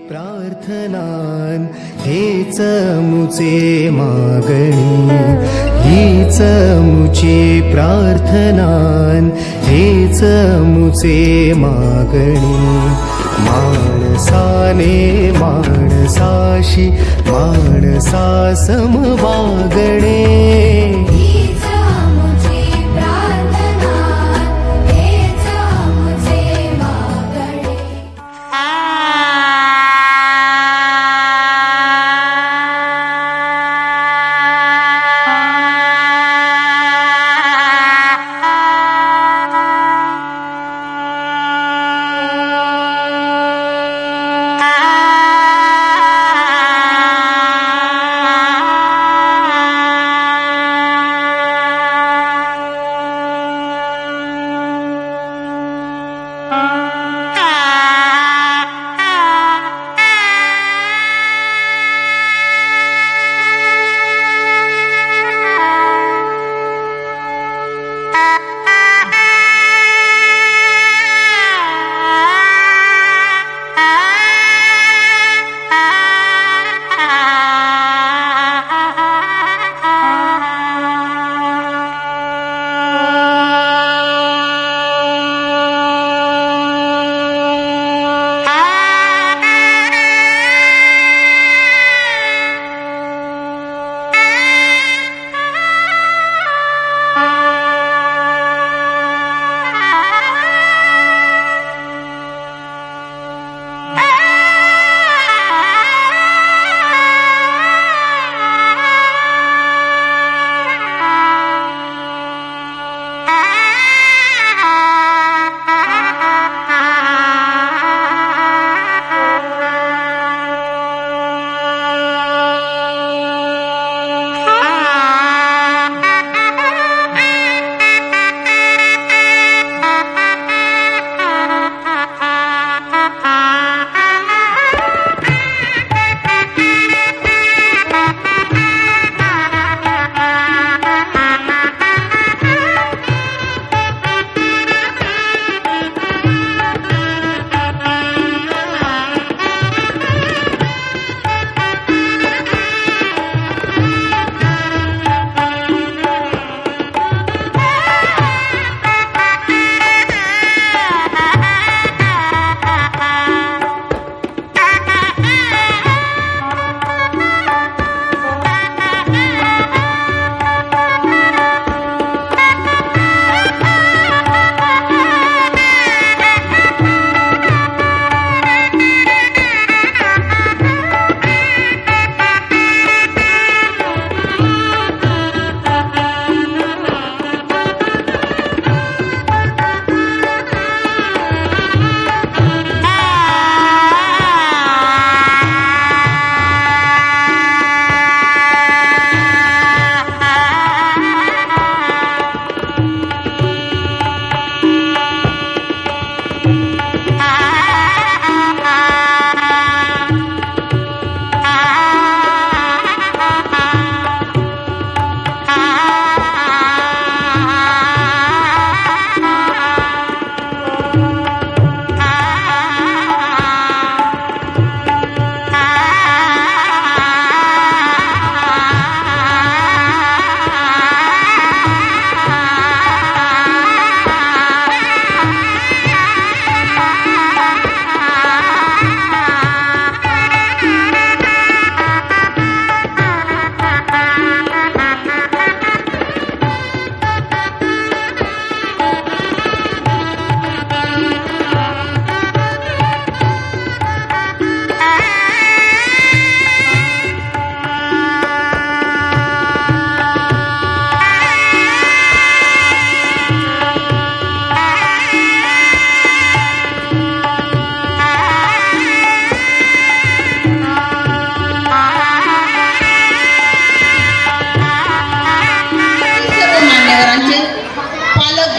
प्रार्थनान हेच मुचे मागणी, हीच मुची प्रार्थनान हेच मुचे मागणी। माणसाने माणसाशी माणसा सम वागणे,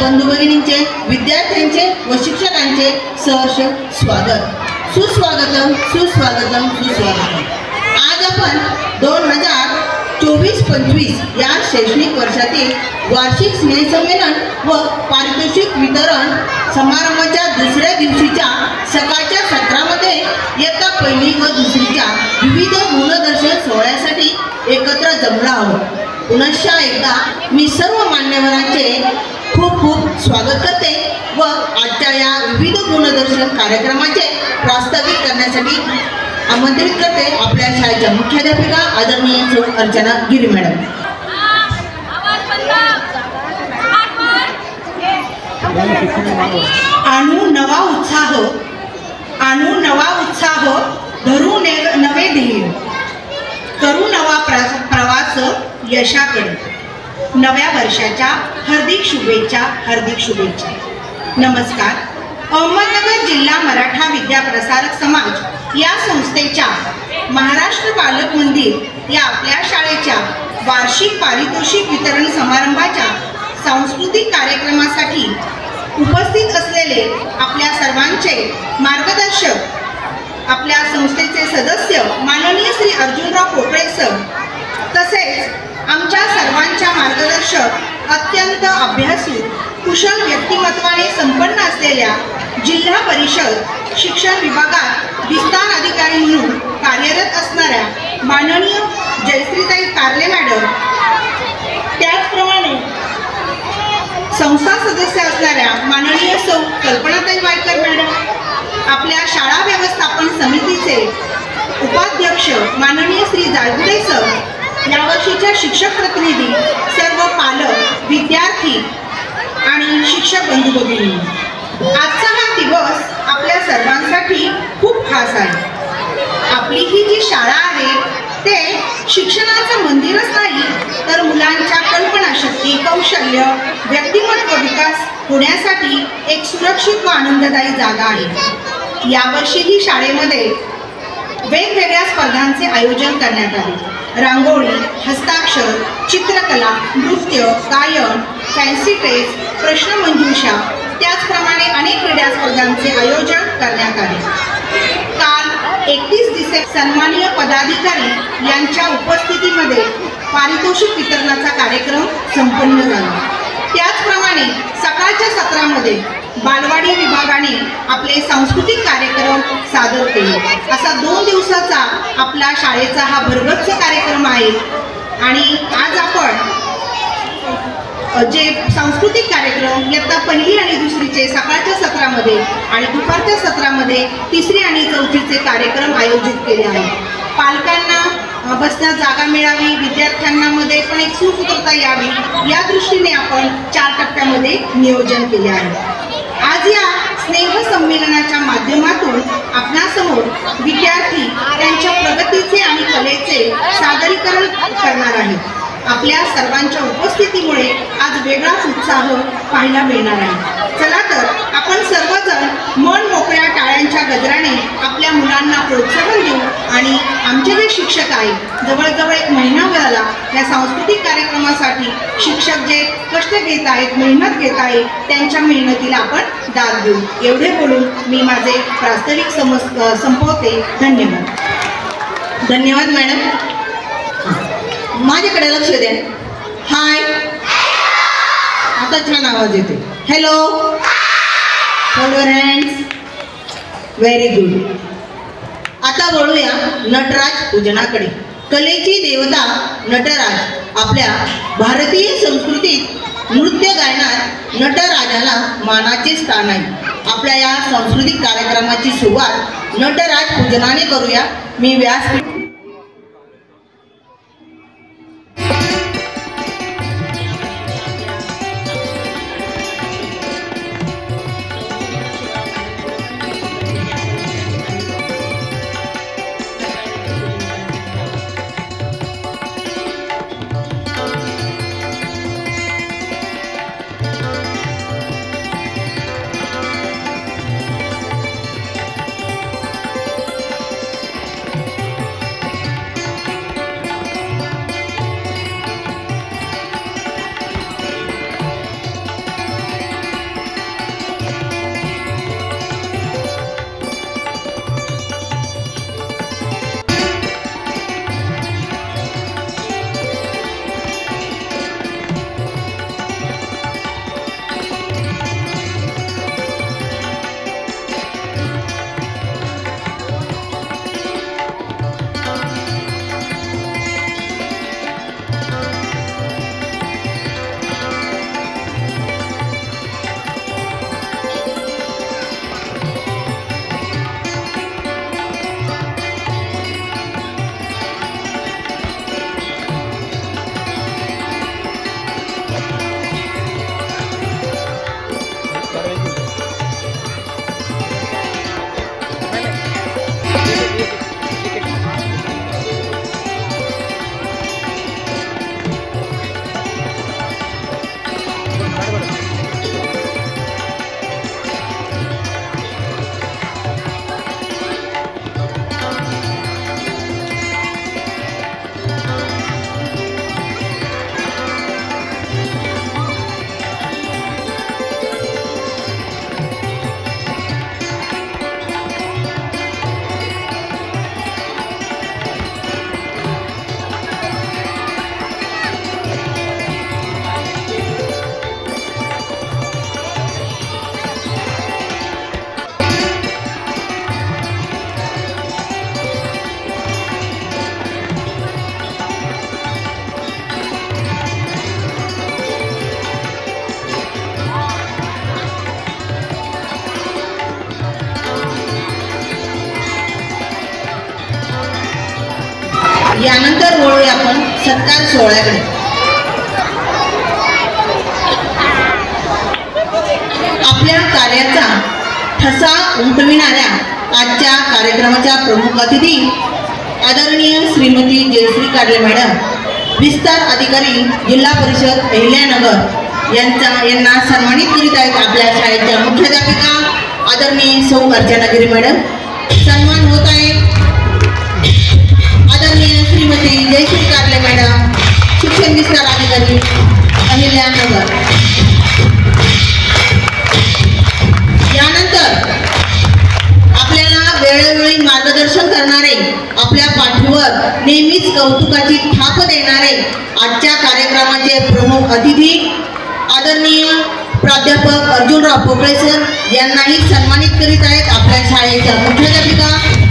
बंधू भगिनींचे, विद्यार्थ्यांचे व शिक्षकांचे सहर्ष स्वागत, सुस्वागतम सुस्वागतम सुस्वागतम। आज आपण 2000 24-25 या शैक्षणिक वर्षातील वार्षिक स्नेहसंमेलन व पारितोषिक वितरण समारंभाच्या दुसऱ्या दिवशीच्या सकाळच्या सत्रामध्ये इयत्ता पहिली व दुसरीच्या विविध गुणदर्शन सोहळ्यासाठी एकत्र जमलो आहोत. पुनश्च एकदा मी सर्व मान्यवरांचे खूप खूप स्वागत करते व आजच्या या विविध गुणदर्शन कार्यक्रमाचे प्रास्ताविक करण्यासाठी आमंत्रित करते आपल्या शाळेच्या मुख्याध्यापिका आदरणीय सौ अर्चना गिरी मॅडम. आणू नवा उत्साह धरू नवे ध्येय, करू नवा प्रवास यशाकडे. नव्या वर्षाच्या हार्दिक शुभेच्छा. नमस्कार. अहमदनगर जिल्हा मराठा विद्या प्रसारक समाज या संस्थेच्या महाराष्ट्र बालक मंदिर या आपल्या शाळेच्या वार्षिक पारितोषिक वितरण समारंभाच्या सांस्कृतिक कार्यक्रमासाठी उपस्थित असलेले आपल्या सर्वांचे मार्गदर्शक, आपल्या संस्थेचे सदस्य माननीय श्री अर्जुनराव पोकळे सर, तसेच आमच्या सर्वांच्या मार्गदर्शक अत्यंत अभ्यासू कुशल व्यक्तिमत्वाने संपन्न असलेल्या जिल्हा परिषद शिक्षण विभागात विस्तार अधिकारी म्हणून कार्यरत असणाऱ्या माननीय जयश्रीताई कारले मॅडम, त्याचप्रमाणे संस्था सदस्य असणाऱ्या माननीय सौ कल्पनाताई वायकर मॅडम, आपल्या शाळा व्यवस्थापन समितीचे उपाध्यक्ष माननीय श्री जायगुडे सर, यावर्षीच्या शिक्षक प्रतिनिधी, सर्व पालक, विद्यार्थी आणि शिक्षक बंधू भगिनी, आजचा हा दिवस आपल्या सर्वांसाठी खूप खास आहे. आपली ही जी शाळा आहे ते शिक्षणाचं मंदिरच नाही, तर मुलांच्या कल्पनाशक्ती, कौशल्य, व्यक्तिमत्व विकास होण्यासाठी एक सुरक्षित व आनंददायी जागा आहे. यावर्षी ही शाळेमध्ये वेगवेगळ्या स्पर्धांचे आयोजन करण्यात आले. रांगोळी, हस्ताक्षर, चित्रकला, नृत्य, गायन, फॅन्सी ड्रेस, प्रश्नमंजुषा, त्याचप्रमाणे अनेक क्रीडा स्पर्धांचे आयोजन करण्यात आले. काल 31 डिसेंबर सन्माननीय पदाधिकारी यांच्या उपस्थितीमध्ये पारितोषिक वितरणाचा कार्यक्रम संपन्न झाला. त्याचप्रमाणे सकाळच्या सत्रामध्ये बालवाडी विभागाने आपले सांस्कृतिक कार्यक्रम सादर केले. असा 2 दिवसाचा आपला शाळेचा हा भरगच्च कार्यक्रम आहे. आणि आज आपण जे सांस्कृतिक कार्यक्रम इयत्ता पहिली आणि दुसरीचे सकाळच्या सत्रामध्ये आणि दुपारच्या सत्रामध्ये तिसरी आणि चौथीचे कार्यक्रम आयोजित केले आहेत. पालकांना बसण्यास जागा मिळावी, विद्यार्थ्यांना मध्ये पण एक सुसूत्रता यावी, या दृष्टीने आपण 4 टप्प्यामध्ये नियोजन केले आहे. आज या स्नेहसंमेलनाच्या माध्यमातून आपणासमोर विद्यार्थी त्यांच्या प्रगतीचे आणि कलेचे सादरीकरण करणार आहेत. आपल्या सर्वांच्या उपस्थितीमुळे आज वेगळाच उत्साह पाहायला मिळणार आहे. चला तर आपण सर्वजण मन मोकळ्या टाळ्यांच्या गजराने आपल्या मुलांना प्रोत्साहन देऊ आणि आमचे जे शिक्षक आहेत, जवळजवळ 1 महिना झाला या सांस्कृतिक कार्यक्रमासाठी शिक्षक जे कष्ट घेत आहेत, मेहनत घेत आहेत, त्यांच्या मेहनतीला आपण दाद देऊ. एवढे बोलून मी माझे प्रास्ताविक संपवते. धन्यवाद मॅडम. माझ्याकडे लक्ष द्या. हाय, आता छान आवाज येते. Hello, hold your hands. Very good. आता वळूया नटराज पूजनाकडे. कलेची देवता नटराज आपल्या भारतीय संस्कृतीत नृत्य गायनात नटराजाला मानाचे स्थान आहे. आपल्या या सांस्कृतिक कार्यक्रमाची सुरुवात नटराज पूजनाने करूया. मी व्यासपीठ यानंतर वळूया आपण सत्कार सोहळ्याकडे. आपल्या कार्याचा ठसा उमटविणाऱ्या आजच्या कार्यक्रमाच्या प्रमुख अतिथी आदरणीय श्रीमती जयश्री कारले मॅडम, विस्तार अधिकारी जिल्हा परिषद अहिल्यानगर यांना सन्मानित करीत आहेत. आपल्या शाळेच्या मुख्याध्यापिका आदरणीय सौ अर्चना गिरी मॅडम. सन्मान होत आहे आदरणीय श्रीमती जयश्री कारले मॅडम, शिक्षण विस्तार अधिकारी अहिल्यानगर. यानंतर आपल्याला वेळोवेळी मार्गदर्शन करणारे, आपल्या पाठीवर नेहमीच कौतुकाची थाप देणारे आजच्या कार्यक्रमाचे प्रमुख अतिथी आदरणीय प्राध्यापक अर्जुनराव पोकळे सर यांनाही सन्मानित करीत आहेत. आपल्या शाळेच्या मुख्याध्यापिका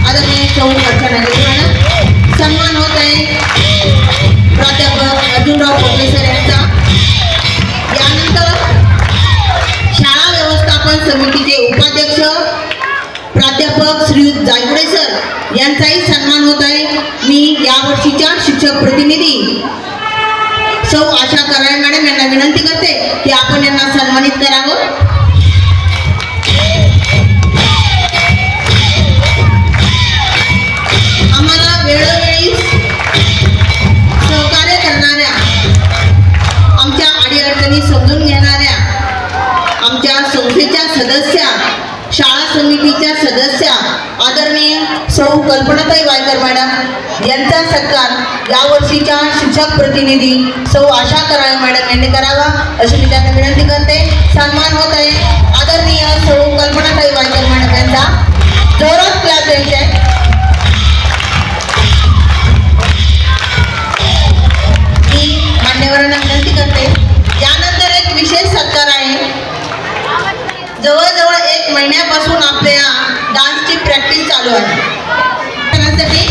आदरणीय सौ अर्चना गिरी मॅडम. सन्मान होत आहे प्राध्यापक अर्जुनराव पोकळे सर यांचा. यानंतर शाळा व्यवस्थापन समितीचे उपाध्यक्ष प्राध्यापक श्रीयुत जायगुडे सर यांचाही सन्मान होत आहे. मी यावर्षीच्या शिक्षक प्रतिनिधी सौ आशा कराळे मॅडम यांना विनंती करते की आपण यांना सन्मानित करावं. आम्हाला वेळोवेळी सहकार्य करणाऱ्या, आमच्या अडीअडचणी समजून घेणाऱ्या आमच्या संस्थेच्या सदस्या, शाळा समितीच्या सदस्या आदरणीय सौ कल्पनाताई वायकर मॅडम यांचा सत्कार यावर्षीच्या शिक्षक प्रतिनिधी सौ आशा कराळे मॅडम यांनी करावा अशी मी त्यांना विनंती करते. सन्मान होत आहे आदरणीय सौ कल्पनाताई वायकर मॅडम यांचा. जोरात क्लास द्यायचे आहे. मी मान्यवरांना विनंती करते. यानंतर एक विशेष सत्कार आहे. जवळजवळ 1 महिन्यापासून आपल्या डान्सची प्रॅक्टिस चालू आहे. त्यासाठी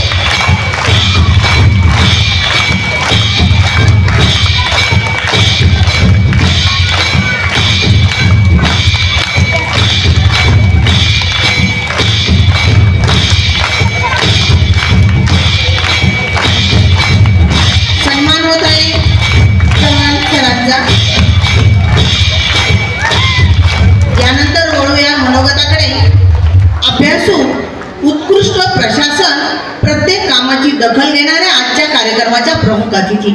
सन्मान होत आहे सरांचा. यानंतर वळूया मनोगताकडे. अभ्यासू, उत्कृष्ट प्रशासन, प्रत्येक कामाची दखल घेणाऱ्या आजच्या कार्यक्रमाच्या प्रमुख अतिथी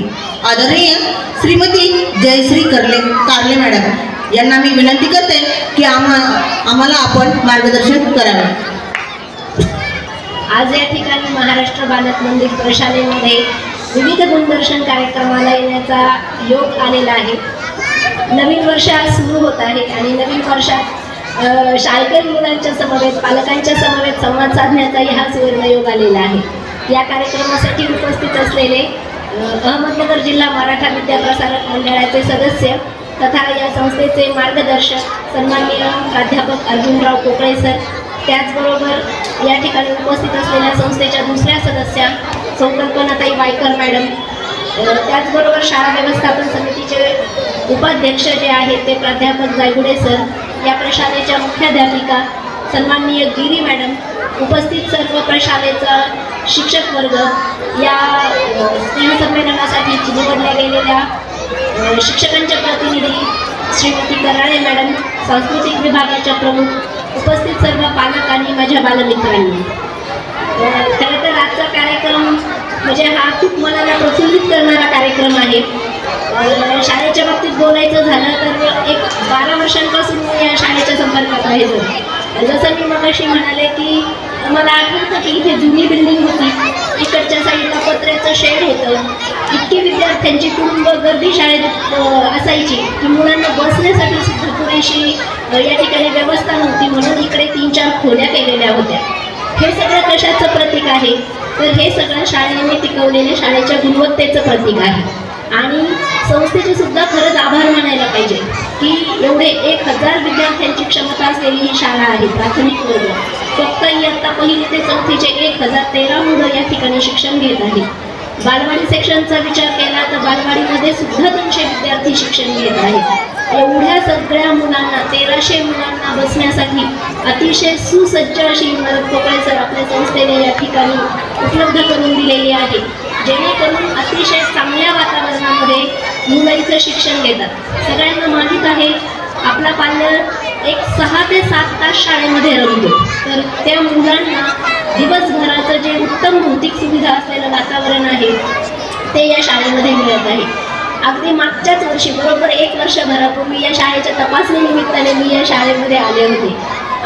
आदरणीय श्रीमती जयश्री कारले मॅडम यांना मी विनंती करते की आम्हाला आपण मार्गदर्शन करावे. आज या ठिकाणी महाराष्ट्र बालक मंदिर प्रशालेमध्ये विविध गुणदर्शन कार्यक्रमाला येण्याचा योग आलेला आहे. नवीन वर्ष आज सुरू होत आहे आणि नवीन वर्षात शाळकरी मुलांच्या समवेत, पालकांच्या समवेत संवाद साधण्याचाही हा सुवर्णयोग आलेला आहे. या कार्यक्रमासाठी उपस्थित असलेले अहमदनगर जिल्हा मराठा विद्याप्रसारक मंडळाचे सदस्य तथा या संस्थेचे मार्गदर्शक सन्माननीय प्राध्यापक अर्जुनराव पोकळे सर, त्याचबरोबर या ठिकाणी उपस्थित असलेल्या संस्थेच्या दुसऱ्या सदस्या सौ कल्पनाताई वायकर मॅडम, त्याचबरोबर शाळा व्यवस्थापन समितीचे उपाध्यक्ष जे आहेत ते प्राध्यापक जायगुडे सर, या प्रशालेच्या मुख्याध्यापिका सन्माननीय गिरी मॅडम, उपस्थित सर्व प्रशालेचा शिक्षक वर्ग, या स्नेहसंमेलनासाठी निवडल्या गेलेल्या शिक्षकांच्या प्रतिनिधी श्रीमती कराळे मॅडम, सांस्कृतिक विभागाच्या प्रमुख, उपस्थित सर्व पालक आणि माझ्या बालमित्रांनी. खरं तर आजचा कार्यक्रम म्हणजे हा खूप मनाला प्रफुल्लित करणारा कार्यक्रम आहे. शाळेच्या बाबतीत बोलायचं झालं तर एक 12 वर्षांपासून मी या शाळेच्या संपर्कात आहे. जसं मी मगाशी म्हणाले की मला आठवतं की इथे जुनी बिल्डिंग होती, इकडच्या साईडला पत्र्याचं शेड होतं, इतकी विद्यार्थ्यांची कुटुंब गर्दी शाळेत असायची की मुलांना बसण्यासाठी सुद्धा पुरेशी या ठिकाणी व्यवस्था नव्हती, म्हणून इकडे 3-4 खोल्या केलेल्या होत्या. हे सगळं कशाचं प्रतीक आहे तर हे सगळं शाळेने टिकवलेल्या शाळेच्या गुणवत्तेचं प्रतीक आहे. आणि संस्थेचे सुद्धा खरंच आभार मानायला पाहिजे की एवढे 1000 विद्यार्थ्यांची क्षमता असलेली ही शाळा आहे. प्राथमिक वर्ग फक्त इयत्ता 1 ते 4चे 1013 मुलं या ठिकाणी शिक्षण घेत आहेत. बालवाडी सेक्शनचा विचार केला तर बालवाडीमध्ये सुद्धा 300 विद्यार्थी शिक्षण घेत आहेत. एवढ्या सगळ्या मुलांना 1300 मुलांना बसण्यासाठी अतिशय सुसज्ज अशी इमारत पोकळे सर आपल्या संस्थेने या ठिकाणी उपलब्ध करून दिलेली आहे, जेणेकरून अतिशय चांगल्या वातावरणामध्ये मुलं इथं शिक्षण घेतात. सगळ्यांना माहीत आहे आपला पाल्य एक 6 ते 7 तास शाळेमध्ये रमतो, तर त्या मुलांना दिवसभराचं जे उत्तम भौतिक सुविधा असलेलं वातावरण आहे ते या शाळेमध्ये मिळत आहे. अगदी मागच्याच वर्षी बरोबर 1 वर्षभरापूर्वी या शाळेच्या तपासणी निमित्ताने मी या शाळेमध्ये आले होते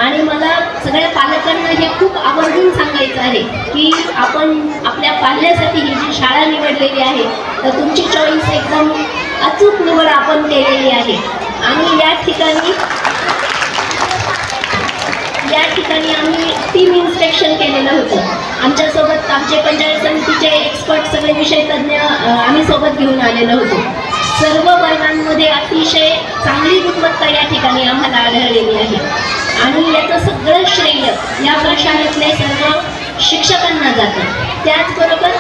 आणि मला सगळ्या पालकांना हे खूप आवर्जून सांगायचं आहे की आपण आपल्या पाल्यासाठी ही जी शाळा निवडलेली आहे तर तुमची चॉईस एकदम अचूक निवड आपण केलेली आहे. आणि या ठिकाणी आम्ही टीम इन्स्पेक्शन केलेलं होतं. आमच्यासोबत आमचे पंचायत समितीचे एक्सपर्ट सगळे विषय तज्ज्ञ आम्ही सोबत घेऊन आलेलो होतो. सर्व वर्गांमध्ये अतिशय चांगली गुणवत्ता या ठिकाणी आम्हाला आढळलेली आहे आणि याचं सगळं श्रेय या प्रशालेतल्या सर्व शिक्षकांना जातं, त्याचबरोबर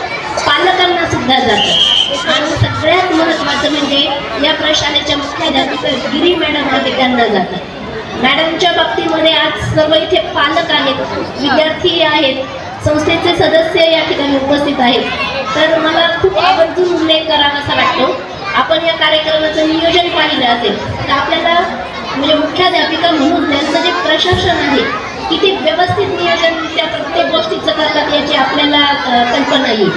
पालकांना सुद्धा जातं. आणि सगळ्यात महत्त्वाचं म्हणजे या प्रशालेच्या मुख्याध्यापिका गिरी मॅडम आहे त्यांना जातं. मॅडमच्या बाबतीमध्ये आज सर्व इथे पालक आहेत, विद्यार्थी आहेत, संस्थेचे सदस्य या ठिकाणी उपस्थित आहेत. तर मला खूप आवर्जून उल्लेख करावासा वाटतो. आपण या कार्यक्रमाचं नियोजन पाहिलं असेल तर आपल्याला म्हणजे मुख्याध्यापिका म्हणून त्यांचं जे प्रशासन आहे किती व्यवस्थित नियोजन त्या प्रत्येक गोष्टीचं करतात याची आपल्याला कल्पना येईल.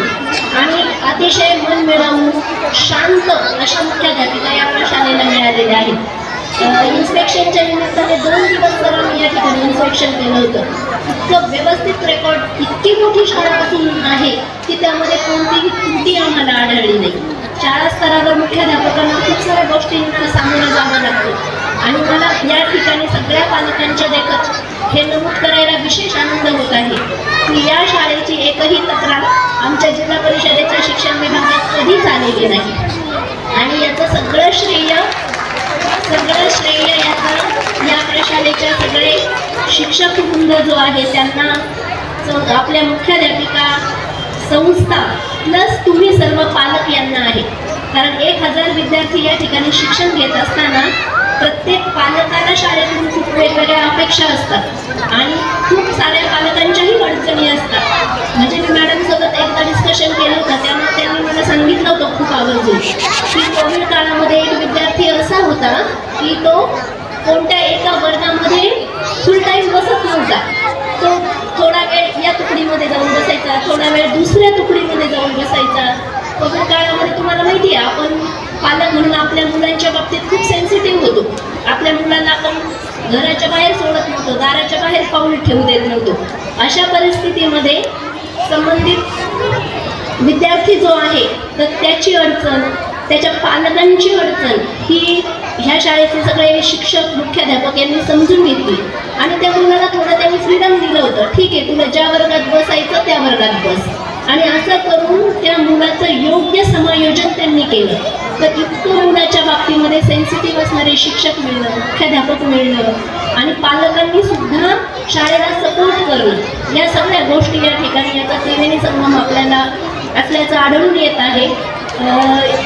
आणि अतिशय मन मिळवून शांत अशा मुख्याध्यापिका या प्रशालेला मिळालेल्या आहेत. इन्स्पेक्शनच्या निमित्ताने 2 दिवस तर आम्ही या ठिकाणी इन्स्पेक्शन केलं होतं. इतकं व्यवस्थित रेकॉर्ड, इतकी मोठी शाळा असून आहे की त्यामध्ये कोणतीही त्रुटी आम्हाला आढळली नाही. शाळा स्तरावर मुख्याध्यापकांना खूप साऱ्या गोष्टींना सामोरं जावं लागतं आणि मला या ठिकाणी सगळ्या पालकांच्या देखत हे नमूद करायला विशेष आनंद होत आहे की या शाळेची एकही तक्रार आमच्या जिल्हा परिषदेच्या शिक्षण विभागात कधीच आलेली नाही. आणि याचं सगळं श्रेय याचं या प्रशालेच्या सगळे शिक्षक वृंद जो आहे त्यांना, आपल्या मुख्याध्यापिका, संस्था प्लस तुम्ही सर्व पालक यांना आहे. कारण 1000 विद्यार्थी या ठिकाणी शिक्षण घेत असताना प्रत्येक पालकाला शाळेतून खूप वेगवेगळ्या अपेक्षा असतात आणि खूप साऱ्या पालकांच्याही अडचणी असतात. म्हणजे मी मॅडमसोबत एकदा डिस्कशन केलं होतं, त्यामुळे त्यांनी मला सांगितलं होतं खूप आवर्जून की कोविड काळामध्ये एक विद्यार्थी असा होता की तो कोणत्या एका वर्गामध्ये फुल टाईम बसत नव्हता. तो थोडा वेळ या तुकडीमध्ये जाऊन बसायचा, थोडा वेळ दुसऱ्या तुकडीमध्ये जाऊन बसायचा. कोविड काळामध्ये तुम्हाला माहिती आहे आपण पालक म्हणून आपल्या मुलांच्या बाबतीत खूप सेन्सिटिव्ह होतो. आपल्या मुलांना आपण घराच्या बाहेर सोडत नव्हतो, दाराच्या बाहेर पाऊल ठेवू देत नव्हतो. अशा परिस्थितीमध्ये संबंधित विद्यार्थी जो आहे तर त्याची अडचण, त्याच्या पालकांची अडचण ही ह्या शाळेचे सगळे शिक्षक, मुख्याध्यापक यांनी समजून घेतली आणि त्या मुलाला थोडं त्यांनी फ्रीडम दिलं होतं. ठीक आहे, तुला ज्या वर्गात बसायचं त्या वर्गात बस. आणि असं करून त्या मुलाचं योग्य समायोजन त्यांनी केलं. तर इतकं मुलाच्या बाबतीमध्ये सेन्सिटिव्ह असणारे शिक्षक मिळणं, मुख्याध्यापक मिळणं आणि पालकांनी सुद्धा शाळेला सपोर्ट करणं, या सगळ्या गोष्टी या ठिकाणी याचा त्रिवेणी संगम आपल्याला असल्याचं आढळून येत आहे.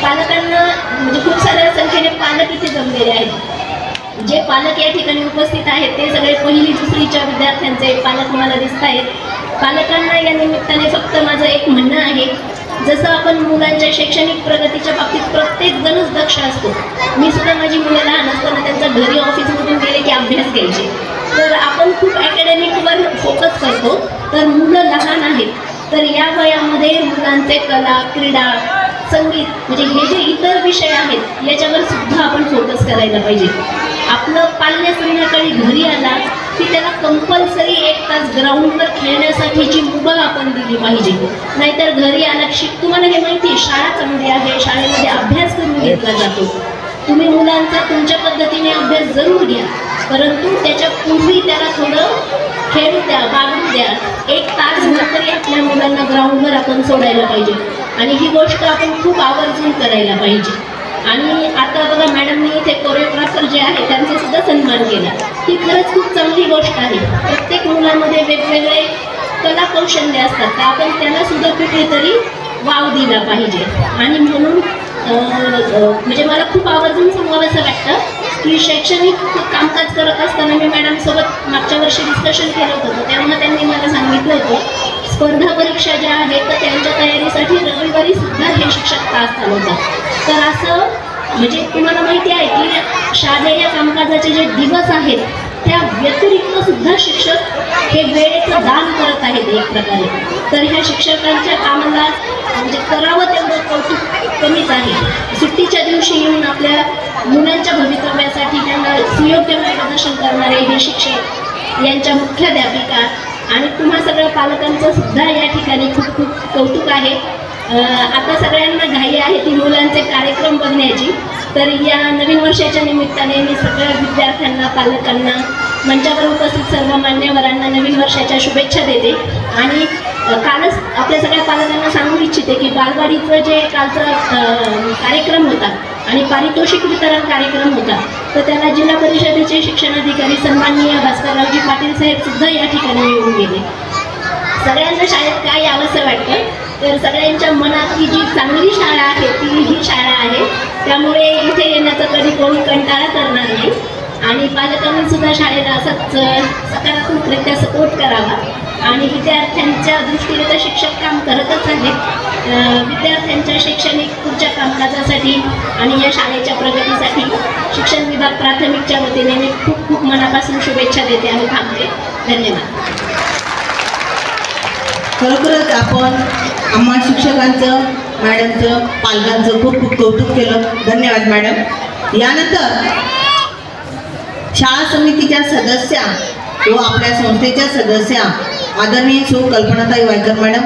पालकांना म्हणजे खूप साऱ्या संख्येने पालक इथे जमलेले आहेत. जे पालक या ठिकाणी उपस्थित आहेत ते सगळे 1ली 2रीच्या विद्यार्थ्यांचे पालक मला दिसत आहेत. पालकांना या निमित्ताने फक्त माझं एक म्हणणं आहे, जसं आपण मुलांच्या शैक्षणिक प्रगतीच्या बाबतीत प्रत्येकजणच दक्ष असतो. मी सुद्धा माझी मुलं लहान असताना त्यांच्या घरी ऑफिसमधून गेले की अभ्यास घ्यायचे. तर आपण खूप अकॅडमिकवर फोकस करतो, तर मुलं लहान आहेत तर या वयामध्ये मुलांचे कला, क्रीडा, संगीत म्हणजे हे जे इतर विषय आहेत याच्यावर सुद्धा आपण फोकस करायला पाहिजे. आपलं पाल्य संध्याकाळी घरी आला की त्याला कंपल्सरी 1 तास ग्राउंडवर खेळण्यासाठीची मुभा आपण दिली पाहिजे. नाहीतर घरी आला तुम्हाला हे माहिती आहे शाळा चांगली आहे, शाळेमध्ये अभ्यास करून घेतला जातो. तुम्ही मुलांचा तुमच्या पद्धतीने अभ्यास जरूर घ्या, परंतु त्याच्या पूर्वी त्याला थोडं खेळू द्या, बागडू द्या. 1 तास तरी आपल्या मुलांना ग्राउंडवर आपण सोडायला पाहिजे आणि ही गोष्ट आपण खूप आवर्जून करायला पाहिजे. आणि आता बघा मॅडमने इथे कोरिओग्राफर जे आहे त्यांचा सुद्धा सन्मान केला. ही खरंच खूप चांगली गोष्ट आहे. प्रत्येक मुलामध्ये वेगवेगळे कला कौशल्य असतात, तर आपण त्यांना सुद्धा कुठेतरी वाव दिला पाहिजे. आणि म्हणून म्हणजे मला खूप आवर्जून सांगावंसं वाटतं की शैक्षणिक कामकाज करत असताना मी मॅडमसोबत मागच्या वर्षी डिस्कशन केलं होतं, तेव्हा त्यांनी मला सांगितलं होतं स्पर्धा परीक्षा ज्या आहेत तर त्यांच्या तयारीसाठी रविवारी सुद्धा हे शिक्षक तास चालवतात. तर असं म्हणजे तुम्हाला माहिती आहे की शालेय कामकाजाचे जे दिवस आहेत त्या व्यतिरिक्त सुद्धा शिक्षक हे वेळेचं दान करत आहेत एक प्रकारे. तर ह्या शिक्षकांच्या कामाला म्हणजे करावं तेवढं कौतुक कमीच आहे. सुट्टीच्या दिवशी येऊन आपल्या मुलांच्या भवितव्यासाठी त्यांना सुयोग्य मार्गदर्शन करणारे हे शिक्षक, यांच्या मुख्याध्यापिका आणि तुम्हा सगळ्या पालकांचं सुद्धा या ठिकाणी खूप खूप कौतुक आहे. आता सगळ्यांना घाई आहे ती मुलांचे कार्यक्रम बघण्याची. तर या नवीन वर्षाच्या निमित्ताने मी सगळ्या विद्यार्थ्यांना, पालकांना, मंचावर उपस्थित सर्व मान्यवरांना नवीन वर्षाच्या शुभेच्छा देते. आणि कालच आपल्या सगळ्या पालकांना सांगू इच्छिते की बालवाडीचं जे कालचा कार्यक्रम होता आणि पारितोषिक वितरण कार्यक्रम होता तर त्याला जिल्हा परिषदेचे शिक्षणाधिकारी सन्माननीय भास्कररावजी पाटील साहेब सुद्धा या ठिकाणी येऊन गेले. सगळ्यांना शाळेत काय यावंसं वाटतं तर सगळ्यांच्या मनातली जी चांगली शाळा आहे ती ही शाळा आहे. त्यामुळे इथे येण्याचा कधी कोणी कंटाळा करणार नाही आणि पालकांनी सुद्धा शाळेला असाच सकारात्मकरित्या सपोर्ट करावा. आणि विद्यार्थ्यांच्या दृष्टीने तर शिक्षक काम करतच आहेत. विद्यार्थ्यांच्या शैक्षणिक पुढच्या कामकाजासाठी आणि या शाळेच्या प्रगतीसाठी शिक्षण विभाग प्राथमिकच्या वतीने मी खूप खूप मनापासून शुभेच्छा देते आणि थांबते. धन्यवाद. खरोखरच आपण आम्हा शिक्षकांचं, मॅडमचं, पालकांचं खूप खूप कौतुक केलं. धन्यवाद मॅडम. यानंतर शाळा समितीच्या सदस्या व आपल्या संस्थेच्या सदस्या आदरणीय सौ कल्पनाताई वायकर मॅडम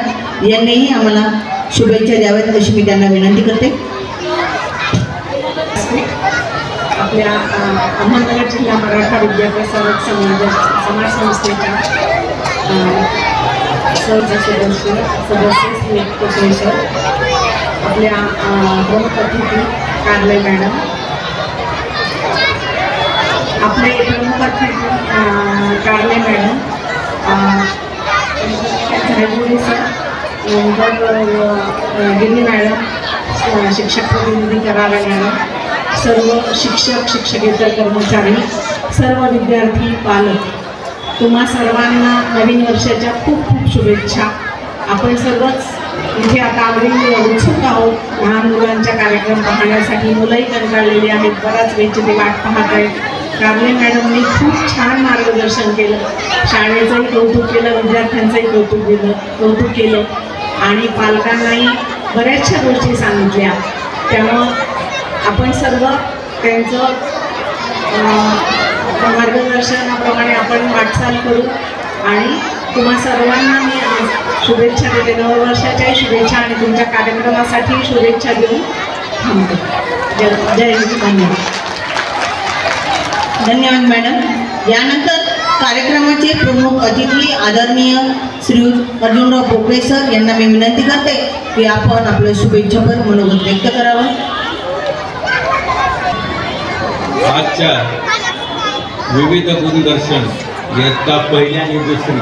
यांनीही आम्हाला शुभेच्छा द्याव्यात अशी मी त्यांना विनंती करते. आपल्या अहमदनगर जिल्हा मराठा विद्याप्रसारक समाज संस्थेच्या सदस्य प्रोफेसर, आपल्या प्रमुख अतिथी कारले मॅडम, आपले प्रमुख अतिथी कारले मॅडम, झायगुडे सर, गिरी मॅडम, शिक्षक प्रतिनिधी करावे मॅडम, सर्व शिक्षक, शिक्षकेतर कर्मचारी, सर्व विद्यार्थी, पालक, तुम्हा सर्वांना नवीन वर्षाच्या खूप खूप शुभेच्छा. आपण सर्वच इथे आता अगदी उत्सुक आहोत लहान मुलांच्या कार्यक्रम पाहण्यासाठी. मुलंही कंटाळलेली आहेत, बराच वेळची ते वाट पाहत आहेत. कारले मॅडमनी खूप छान मार्गदर्शन केलं, शाळेचंही कौतुक केलं, विद्यार्थ्यांचंही कौतुक केलं आणि पालकांनाही बऱ्याचशा गोष्टी सांगितल्या. त्यामुळं आपण सर्व त्यांचं मार्गदर्शनाप्रमाणे आपण वाटचाल करू आणि तुम्हा सर्वांना मी शुभेच्छा देते. नववर्षाच्याही शुभेच्छा आणि तुमच्या कार्यक्रमासाठी शुभेच्छा देऊन थांबते. जय हिंद. धन्यवाद. धन्यवाद मॅडम. यानंतर कार्यक्रमाचे प्रमुख अतिथी आदरणीय श्री अर्जुनराव पोपळे सर यांना मी विनंती करते की आपण आपलं शुभेच्छापर मनोगत व्यक्त करावं. आजच्या विविध गुणदर्शन इयत्ता पहिली आणि दुसरी,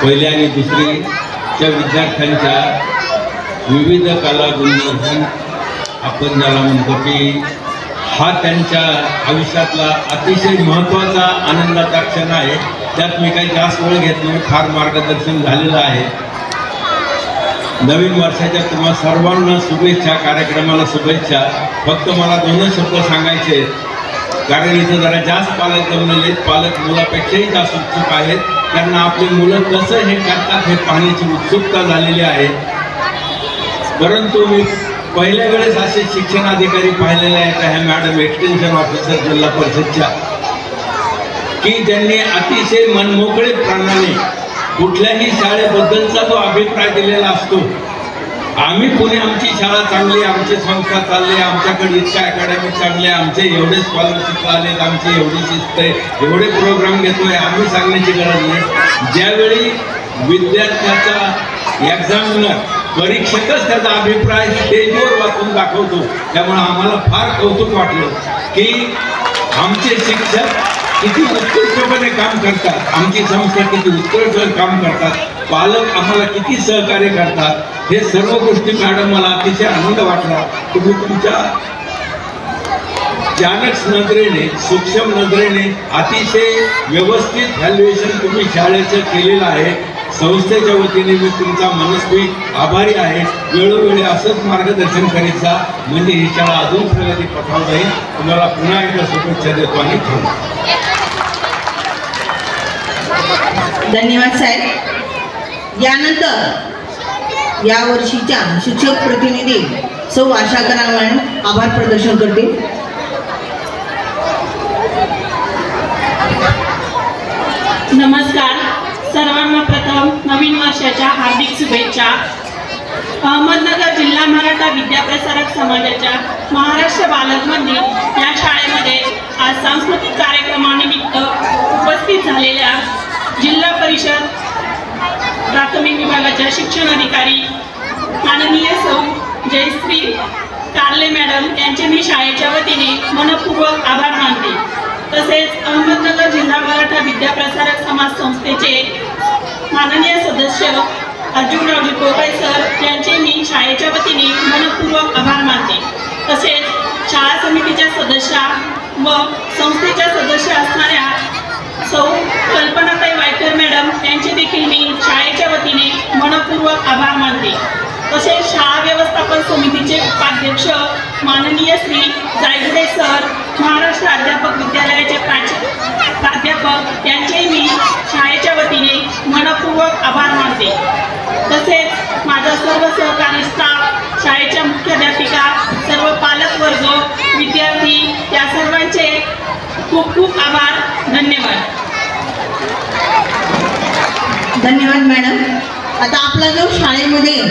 पहिली आणि दुसरीच्या विद्यार्थ्यांच्या विविध कला गुणदर्शन आपण ज्याला म्हणतो की हा त्यांच्या आयुष्यातला अतिशय महत्त्वाचा आनंदाचा क्षण आहे. त्यात मी काही जास्त वेळ घेत नाही, फार मार्गदर्शन झालेलं आहे. नवीन वर्षाच्या तुम्हा सर्वांना शुभेच्छा, कार्यक्रमाला शुभेच्छा. फक्त मला 2 शब्द सांगायचे आहेत, कारण इथं जरा जास्त पालक जमलेले, पालक मुलापेक्षाही जास्त उत्सुक आहेत. त्यांना आपली मुलं कसं हे करतात हे पाहण्याची उत्सुकता झालेली आहे. परंतु मी पहिल्या वेळेस असे शिक्षण अधिकारी पाहिलेले आहेत ह्या मॅडम एक्सटेन्शन ऑफिसर जिल्हा परिषदच्या, की ज्यांनी अतिशय मनमोकळेपणाने कुठल्याही शाळेबद्दलचा जो अभिप्राय दिलेला असतो, आम्ही पुणे आमची शाळा चांगली, आमची संस्था चालली, आमच्याकडे इतका अकॅडमी चांगले, आमचे एवढे स्कॉलरशिप आलेत, आमची एवढी शिस्त आहे, एवढे प्रोग्राम घेतोय, आम्ही सांगण्याची गरज नाही. ज्यावेळी विद्यार्थ्याचा एक्झामिनर परीक्षकच त्याचा अभिप्राय स्टेजवर वाचून दाखवतो, त्यामुळे आम्हाला फार कौतुक वाटलं की आमचे शिक्षक किती उत्कृष्टपणे काम करतात, आमची संस्था किती उत्कृष्ट काम करतात, पालक आम्हाला किती सहकार्य करतात. हे सर्व गोष्टी मॅडम मला अतिशय आनंद वाटला. तुम्ही तुमच्या चाणक्य नजरेने, सूक्ष्म नजरेने अतिशय व्यवस्थित व्हॅल्युएशन तुम्ही शाळेचं केलेलं आहे. संस्थेच्या वतीने मी तुमचा मनस्वी आभारी आहे. वेळोवेळी असंच मार्गदर्शन करीत जा, म्हणजे ही शाळा अजून प्रगती पथावर जाईल. तुम्हाला पुन्हा एकदा शुभेच्छा देतो आणि धन्यवाद साहेब. यानंतर या वर्षीच्या शिक्षक प्रतिनिधी सौ आशा कराड आभार प्रदर्शन करतील. नमस्कार सर्वांना. प्रथम नवीन वर्षाच्या हार्दिक शुभेच्छा. अहमदनगर जिल्हा मराठा विद्याप्रसारक समाजाच्या महाराष्ट्र बालक मंदिर या शाळेमध्ये आज सांस्कृतिक कार्यक्रमानिमित्त उपस्थित झालेल्या जिल्हा परिषद प्राथमिक विभागाच्या शिक्षण अधिकारी माननीय सौ जयश्री कारले मॅडम यांचे मी शाळेच्या वतीने मनपूर्वक आभार मानते. तसेच अहमदनगर जिल्हा मराठा विद्याप्रसारक समाज संस्थेचे माननीय सदस्य अर्जुनरावजी कोकाई सर यांचे मी शाळेच्या वतीने मनपूर्वक आभार मानते. तसेच शाळा समितीच्या सदस्या व संस्थेच्या सदस्य असणाऱ्या सौ कल्पनाताई वायकर मॅडम यांचे देखील मी शाळेच्या वतीने मनपूर्वक आभार मानते. तसेच शाळा व्यवस्थापन समितीचे उपाध्यक्ष माननीय श्री जायगुडे सर, महाराष्ट्र अध्यापक विद्यालयाचे प्राध्यापक यांचे मी शाळेच्या वतीने मनपूर्वक आभार मानते. तसेच माझा सर्व सहकारी स्टाफ, शाळेच्या मुख्याध्यापिका, सर्व पालकवर्ग, विद्यार्थी या सर्वांचे खूप खूप आभार. धन्यवाद. धन्यवाद मॅडम. आता आपला जो शाळेमध्ये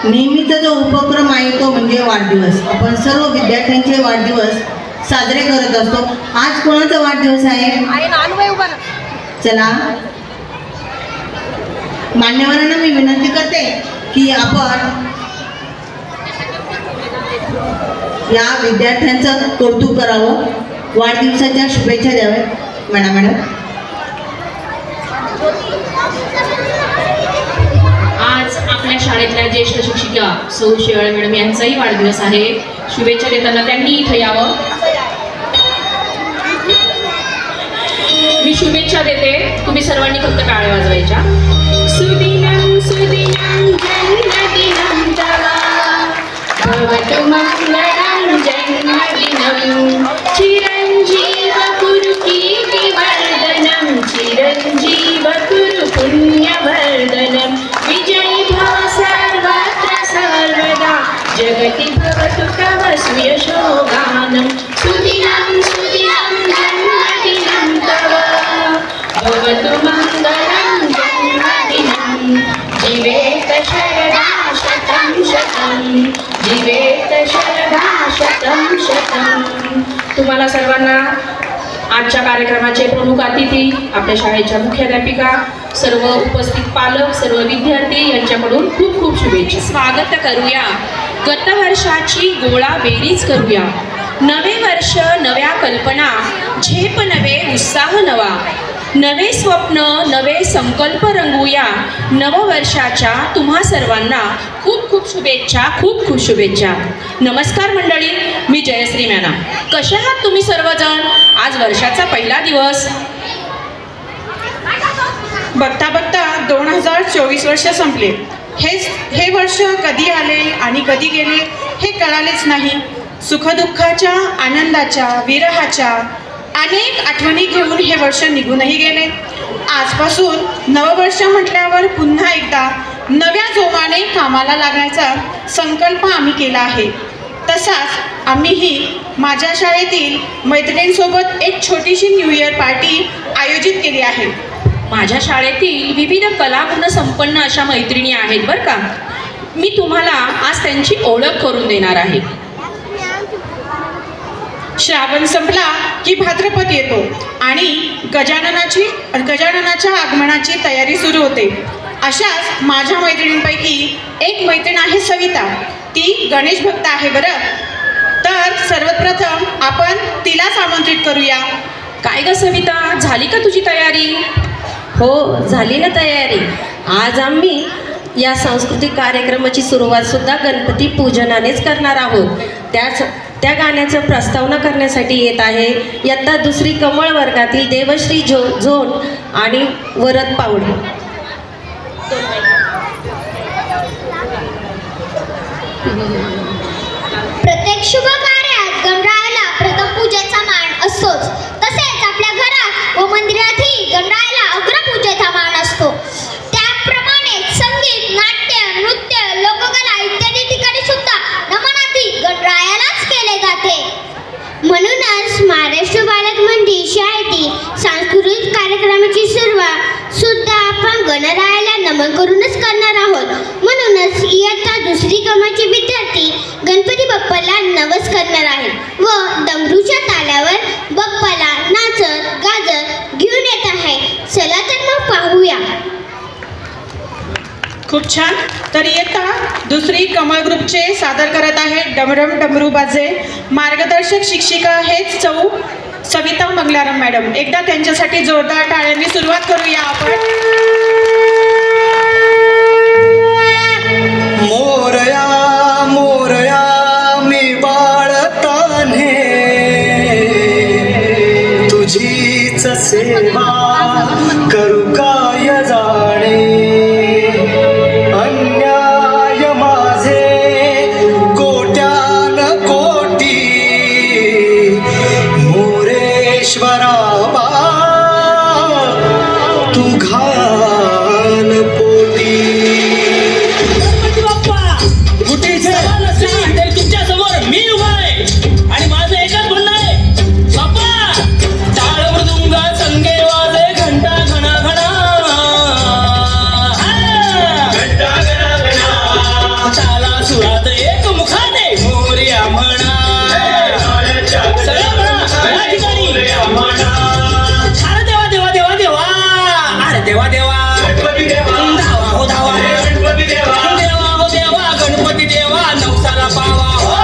नेहमीचा जो उपक्रम आहे तो म्हणजे वाढदिवस. आपण सर्व विद्यार्थ्यांचे वाढदिवस साजरे करत असतो. आज कोणाचा वाढदिवस आहे? चला, मान्यवरांना मी विनंती करते की आपण या विद्यार्थ्यांचं कौतुक करावं, वाढदिवसाच्या शुभेच्छा द्याव्यात. मॅडम. आज आपल्या शाळेतल्या ज्येष्ठ शिक्षिका सौ शेवाळे मॅडम यांचाही वाढदिवस आहे. शुभेच्छा देताना त्यांनी इथं यावं. मी शुभेच्छा देते, तुम्ही सर्वांनी फक्त टाळ्या वाजवायच्या. सुदिनं सुदिनं जन्मदिनं तवा भवतु मंगलं जन्मदिनं चिरंजीव कुरु कीर्तिवर्धनं चिरंजीव कुरु पुण्यवर्धनं विजयी भव सर्वत्र सर्वदा जगति भवतु तव सुयशोगानं सुदिनं सुदिनं जन्मदिनं तव भवतु मंगलं जन्मदिनं जीवेत शरदा शतं शतं जीवेत शरदा शतं शतं. तुम्हाला सर्वांना आजच्या कार्यक्रमाचे प्रमुख अतिथी, आपल्या शाळेच्या मुख्याध्यापिका, सर्व उपस्थित पालक, सर्व विद्यार्थी यांच्याकडून खूप खूप शुभेच्छा. स्वागत करूया, गतवर्षाची गोळा बेरीज करूया. नवे वर्ष नव्या कल्पना, झेप नवे उत्साह नवा, नवे स्वप्न नवे संकल्प रंगवूया. नववर्षाच्या तुम्हा सर्वांना खूप खूप शुभेच्छा, खूप खूप शुभेच्छा. नमस्कार मंडळी, मी जयश्री मॅडम. कशा आहात तुम्ही सर्वजण? आज वर्षाचा पहिला दिवस. बघता बघता 2024 वर्ष संपले. हे वर्ष कधी आले आणि कधी गेले हे कळालेच नाही. सुखदुःखाच्या, आनंदाच्या, विरहाच्या अनेक आठवणी घेऊन हे वर्ष निघूनही गेले. आजपासून नववर्ष म्हटल्यावर पुन्हा एकदा नव्या जोमाने कामाला लागण्याचा संकल्प आम्ही केला आहे. तसाच आम्हीही माझ्या शाळेतील मैत्रिणींसोबत एक छोटीशी न्यू इयर पार्टी आयोजित केली आहे. माझ्या शाळेतील विविध कलागुण संपन्न अशा मैत्रिणी आहेत बरं का. मी तुम्हाला आज त्यांची ओळख करून देणार आहे. श्रावण संपला की भाद्रपद येतो आणि गजाननाच्या आगमनाची तयारी सुरू होते. अशाच माझ्या मैत्रिणींपैकी एक मैत्रीण आहे सविता. ती गणेश भक्त आहे बरं. तर सर्वप्रथम आपण तिलाच आमंत्रित करूया. काय ग सविता, झाली का तुझी तयारी? हो, झाली ना तयारी. आज आम्ही या सांस्कृतिक कार्यक्रमाची सुरुवातसुद्धा गणपती पूजनानेच करणार आहोत. त्या गाण्याचं प्रस्तावना करण्यासाठी येत आहे इयत्ता दुसरी कमळ वर्गातील देवश्री झोन आणि वरद पावडे. प्रत्येक शुभ कार्यात गणरायाला प्रथम पूजेचा मान असतोच. तसेच आपल्या घरात व मंदिरातही गणरायाला अग्रपूजेचा मान असतो. त्याप्रमाणे संगीत, नाट्य, नृत्य, लोककला इत्यादी ठिकाणी सुद्धा नमनार्थी गणरायालाच केले जाते. म्हणूनच महाराष्ट्र बालक मंदिर शाळेतील सांस्कृतिक कार्यक्रमाची सुरुवात सुद्धा आपण गणरायाला नमन करूनच करणार आहोत. म्हणूनच इयत्ता दुसरी क्रमांकाचे विद्यार्थी गणपती बाप्पाला नवस करणार आहेत व डमरूच्या तालावर बाप्पाला नाचत गाजत घेऊन येत आहे. चला तर मग पाहूया. खूप छान. तर इयत्ता दुसरी कमळ ग्रुपचे सादर करत आहेत डमरम डमरू बाजे. मार्गदर्शक शिक्षिका आहेत सौ सविता मंगलाराम मॅडम. एकदा त्यांच्यासाठी जोरदार टाळ्यांनी सुरुवात करूया आपण. मोरया मोरया मी बाळताने तुझीच सेवा करू काय जाणे. अन्याय माझे कोट्यान कोटी मोरेश्वरा तू घाल पोटी. तुमच्या समोर मी उभा आहे आणि माझं एकच म्हणणं आहे, बाप्पा टाळ मृदुंग संगे वाजे घंटा घणा घणा ताला सुरात एक मुखाने मोरया म्हणा. सगळं म्हणा या ठिकाणी. अरे देवा देवा देवा देवा, अरे देवा देवा, धावा हो धावा, देवा हो देवा, गणपती देवा नवसाला पावा हो.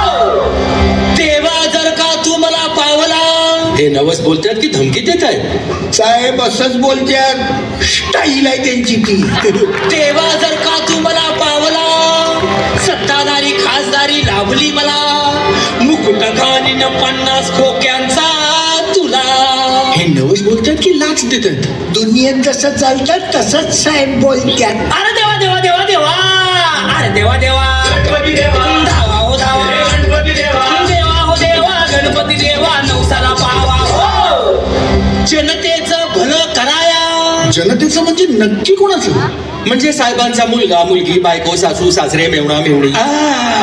देवा जर का तू मला पावला. हे नवस बोलतात की धमकी देत आहेत? साहेब असंच बोलतात, स्टाईल आहे त्यांची ती. देवा जर का तू मला पावला, सत्ताधारी खासदारी लाभली मला, मुकुट घालीन 50 खोक्यांचा तुला. हे नवस बोलतात की लाच देतात? दुनियेत जसं चालतात तसंच साहेब बोलतात. अरे देवा देवा देवा देवा, अरे देवा देवा, धावा हो धावा, देवा हो देवा, गणपती देवा नवसाला पावा हो. जनतेचं भलं कराया. जनतेचं म्हणजे नक्की कोणाचं? म्हणजे साहेबांचा मुलगा मुलगी, बायको, सासू सासरे, मेवणा मेवणी.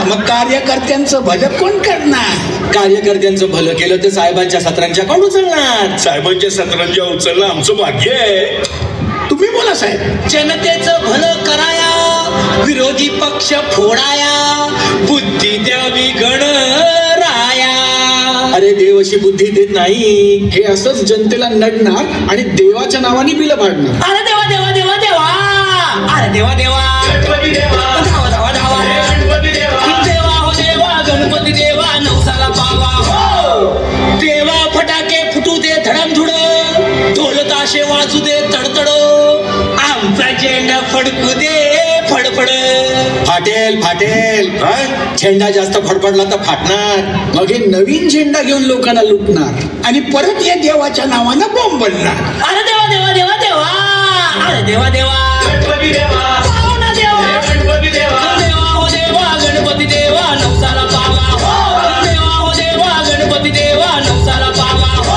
मग कार्यकर्त्यांचं भलं कोण करणार? कार्यकर्त्यांचं भलं केलं तर साहेबांच्या सत्रांच्या कोण उचलणार? साहेबांच्या सत्रांच्या उचलणं आमचं भाग्य आहे. तुम्ही बोला साहेब. जनतेचं भलं कराया, विरोधी पक्ष फोडाया, बुद्धी द्यावी गणराया. अरे देव अशी बुद्धी देत नाही. हे असंच जनतेला नडणार आणि देवाच्या नावाने बिलं फाडणार. अरे देवा देवा देवा देवा, अरे देवा देवा, धावा धावा धावा, देवा हो देवा, गणपती देवा नवसाला पावा हो. देवा फटाके फुटू दे धडमधुड, ढोल ताशे वाजू दे तडतड, आमचा झेंडा फडकू दे फडफड. फाटेल फाटेल. झेंडा जास्त फडफडला तर फाटणार. मग हे नवीन झेंडा घेऊन लोकांना लुटणार आणि परत या देवाच्या नावानं बॉम्ब बनणार. अरे देवा देवा देवा देवा, अरे देवा देवा, पावना देवा, देवा हो देवा, गणपती देवा नवसाला पावा हो. देवा हो देवा, गणपती देवा नवसाला पावा हो.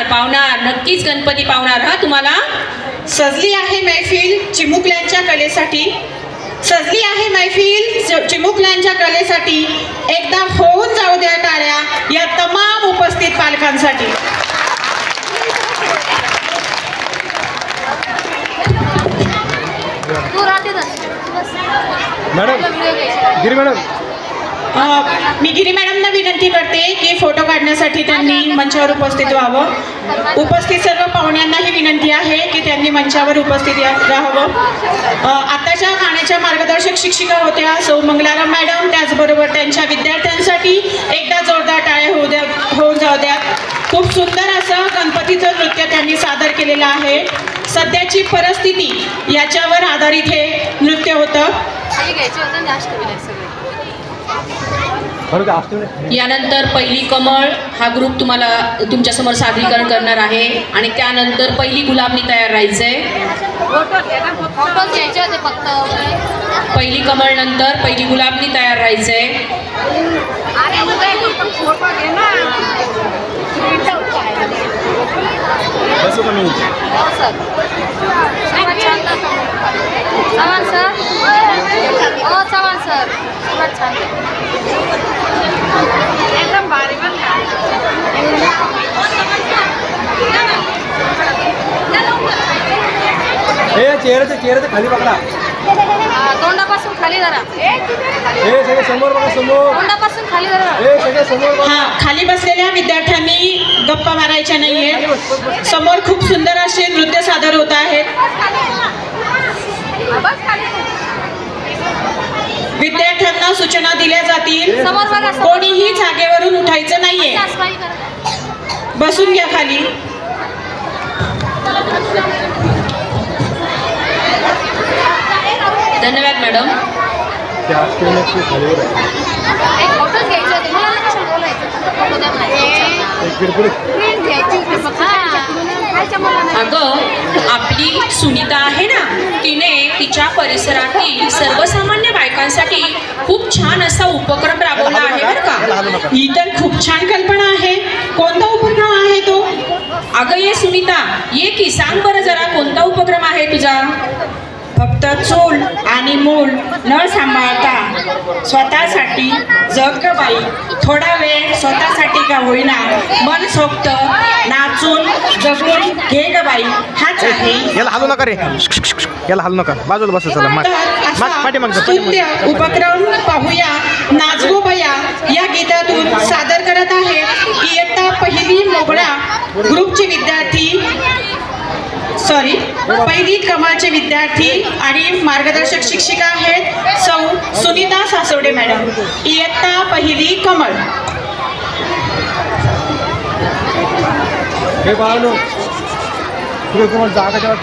पावणार नक्कीच गणपती पावणार हा तुम्हाला. सजली आहे मैफिल चिमुकल्यांच्या कलेसाठी, सजली आहे मैफिल चिमुकल्यांच्या कलेसाठी, एकदा होऊन जाऊ द्या टाळ्या या तमाम उपस्थित पालकांसाठी. मी गिरी मॅडमना विनंती करते की फोटो काढण्यासाठी त्यांनी मंचावर उपस्थित व्हावं. उपस्थित सर्व पाहुण्यांनाही विनंती आहे की त्यांनी मंचावर उपस्थित राहावं. आताच्या गाण्याच्या मार्गदर्शक शिक्षिका होत्या सौ मंगलाराम मॅडम, त्याचबरोबर त्यांच्या विद्यार्थ्यांसाठी एकदा जोरदार टाळ्या होऊन जाऊ द्या. खूप सुंदर असं गणपतीचं नृत्य त्यांनी सादर केलेलं आहे. सध्याची परिस्थिती याच्यावर आधारित हे नृत्य होतं. यानंतर पहिली कमळ हा ग्रुप तुम्हाला तुमच्यासमोर सादरीकरण करणार आहे आणि त्यानंतर पहिली गुलाबनी तयार राहायचंय. पहिली कमळ नंतर पहिली गुलाबनी तयार राहायचंय. एकदम भारी पण चेहऱ्याचं खाली पकडा, तोंडापासून खाली जरा, सगळे समोर बघा, समोर तोंडापासून खाली जरा, सगळे समोर. हा, खाली बसलेल्या विद्यार्थ्यांनी गप्पा मारायच्या नाहीये. समोर खूप सुंदर असे नृत्य सादर होत आहेत. विद्यार्थ्यांना सूचना दिल्या जातील. कोणीही जागेवरून उठायचं नाहीये. बसून घ्या खाली. धन्यवाद मॅडम. अगं, आपली सुनीता आहे ना, तिने तिच्या परिसरातील सर्वसामान्य बायकांसाठी खूप छान असा उपक्रम राबवला आहे बरं का. ही तर खूप छान कल्पना आहे. कोणता उपक्रम आहे तो? अगं ये सुनीता, ये की सांग बरं जरा, कोणता उपक्रम आहे तुझा? फक्त चूल आणि मूल न सांभाळता स्वतःसाठी जग ग बाई, थोडा वेळ स्वतःसाठी का होईना मन सोक्त नाचून जगून घे ग बाई, हाच आहे. याला हलू नका रे, याला हलू नका, बाजूला बसा. चला स्तुत्य उपक्रम पाहूया. नाचगो बया या गीतातून सादर करत आहेत इयत्ता पहिली मोगळा ग्रुपचे विद्यार्थी, पहिली कमालचे विद्यार्थी आणि मार्गदर्शक शिक्षिका आहेत सौ सुनीता सासवडे मॅडम, इयत्ता पहिली कमळ. हे बाळांनो, तुला तुम्हाला जागा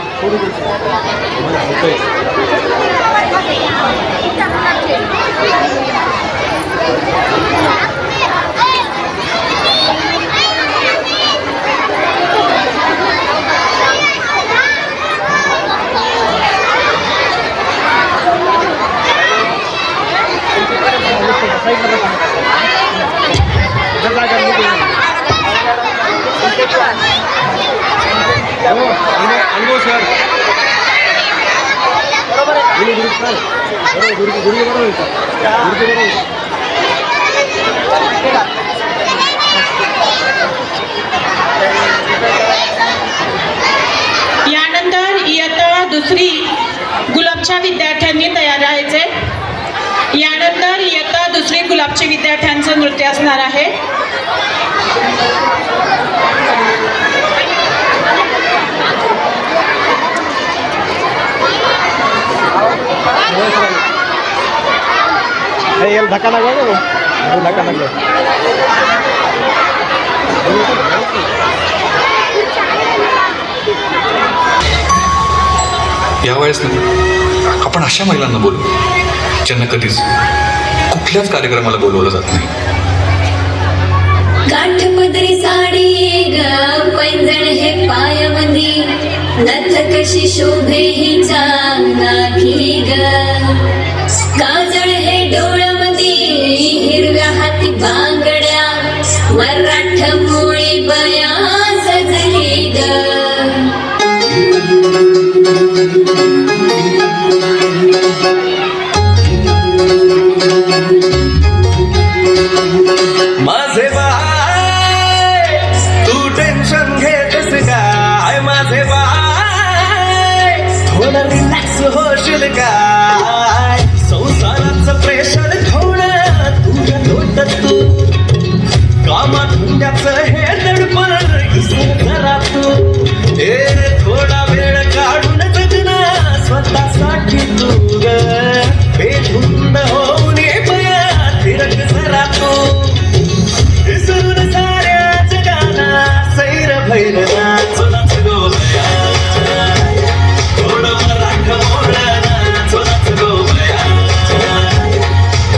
अनुभव सर यानंतर इयत्ता दुसरी गुलाबच्या विद्यार्थ्यांनी तयार राहायचे. यानंतर इयत्ता दुसरी गुलाबच्या विद्यार्थ्यांचं नृत्य असणार आहे. याला धक्का लागला ना, धक्का लागला. यावेळेस ना आपण अशा महिलांना बोलू ज्यांना कधीच कुठल्याच कार्यक्रमाला बोलवलं जात नाही. काठपदरी साडी ग, पैंजण हे पायामध्ये, नथ कशी शोभे हिच्या नाकी ग, काजळ हे डोळ्यामध्ये, हिरव्या हाती बांगड्या, मराठा मोळी बया सजली बोल काय संसाराचं प्रेशर थोडं तुझ्या लोटत तू कामात धंद्याचं हे दडपण जरा तू हे थोडा वेळ काढून जगना स्वतःसाठी तू ग बेधुंद होऊन बया फिरत जरा तू विसरून साऱ्या जगाला सैर भैरना चोलाच गो बया थोडं मराठ मोडना चोलाच गो बया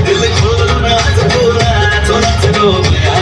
दिल खोलून आज बोला चोलाच गो बया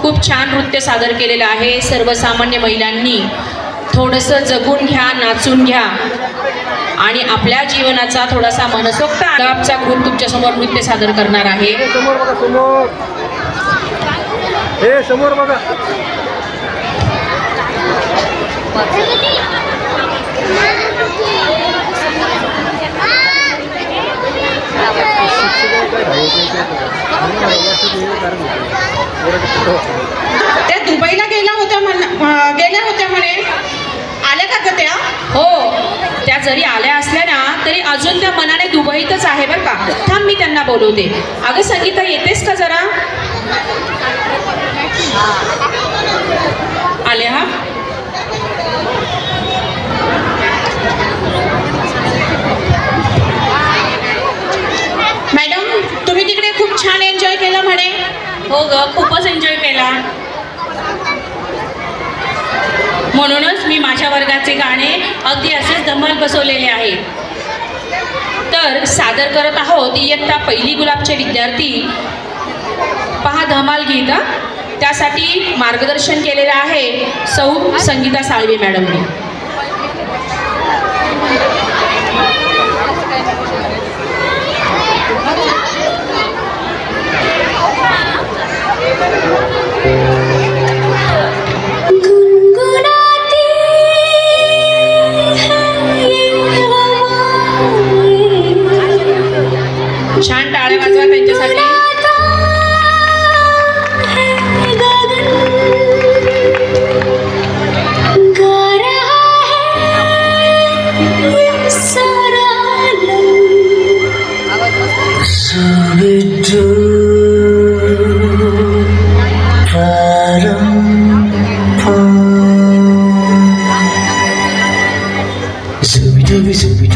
खूप छान नृत्य सादर केलेलं आहे। सर्वसामान्य महिलांनी थोडंसं जगून घ्या, नाचून घ्या आणि आपल्या जीवनाचा थोडासा मनसोक्त आमचा ग्रुप तुमच्या समोर नृत्य सादर करणार आहे। समोर बघा, समोर हे समोर बघा। त्या दुबईला गेल्या होत्या म्हणे, आल्या का ग त्या? हो, त्या जरी आल्या असल्या ना तरी अजून त्या मनाने दुबईतच आहे बरं का। थांब, मी त्यांना बोलवते। अगं संगीता, येतेस का जरा? आल्या हा? मॅडम, तुम्ही तिकडे खूप छान एन्जॉय केला म्हणे। हो, ग खूपच एन्जॉय केला. म्हणूनच मी माझ्या वर्गाचे गाणे अगदी असेच धमाल बसवलेले आहे. तर सादर करत आहोत इयत्ता पहिली गुलाबचे विद्यार्थी. पहा धमाल गीत. त्यासाठी मार्गदर्शन केलेलं आहे सौ संगीता साळवे मॅडमने. छान टाळ्या वाजवा त्यांच्यासाठी.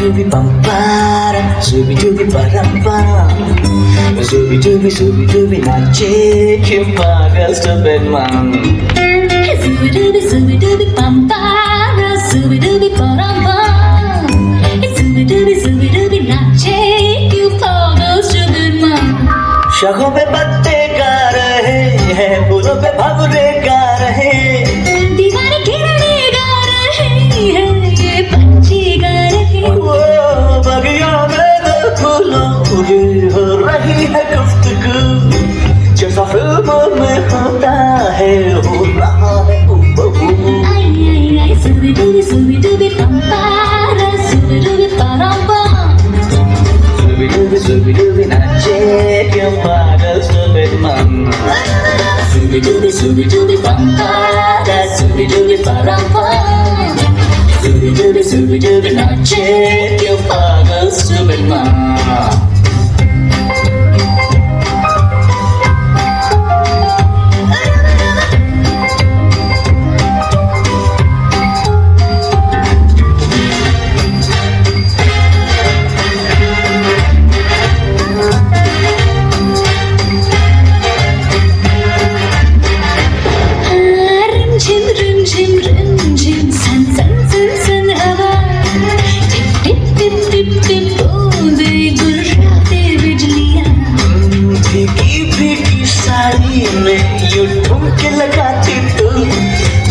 Zubi bam para, zubi dubi baram bam, zubi dubi nache ke pagal stupid man. Zubi dubi bam para, zubi dubi baram bam, zubi dubi nache ke pagal stupid man. शखों पे पत्ते गा रहे हैं, फूलों पे भंवरे गा रहे, दीवाने किरणे गा रहे हैं, ये पंछी गा रहे हैं. बगिया में दो फूलों उगे हो रही है गुफ्तगू, जैसा फिल्मों में होता है हो रहा है बहू. आई zubi dubi bam para, zubi dubi baram bam, zubi dubi nache ke pagal stupid man. zubi dubi bam para, zubi dubi baram bam, zubi dubi nache ke pagal stupid man.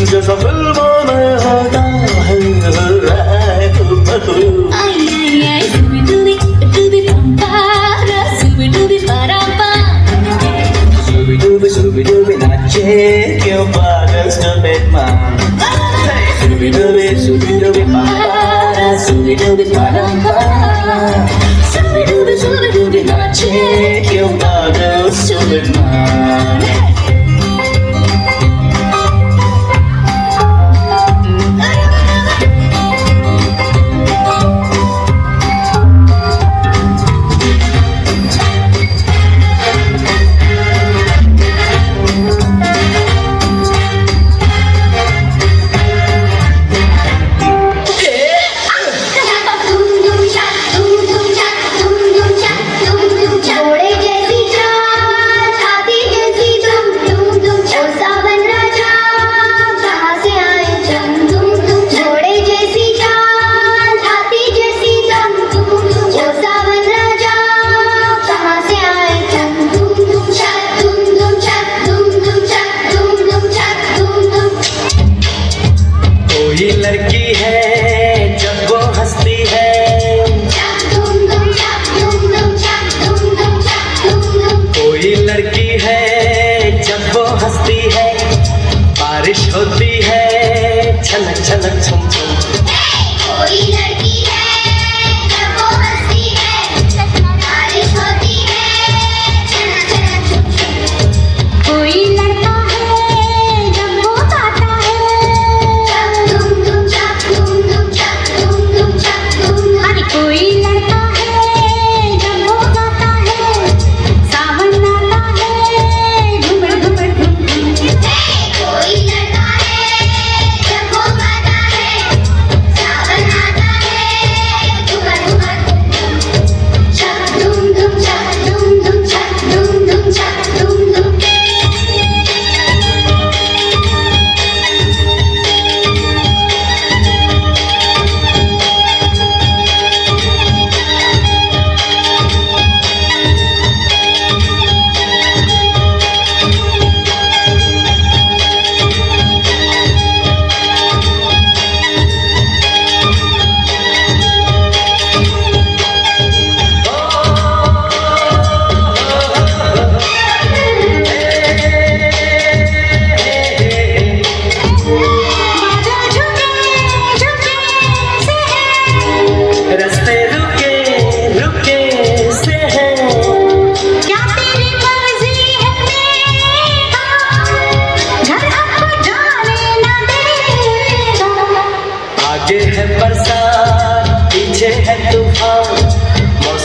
जैसा फिल्मों में होता है हो रहा है बहू. आई zubi dubi bam para, zubi dubi baram bam, zubi dubi nache ke pagal stupid man. Zubi dubi bam para, zubi dubi baram bam, zubi dubi nache ke pagal stupid man. घोड़े जैसी चाल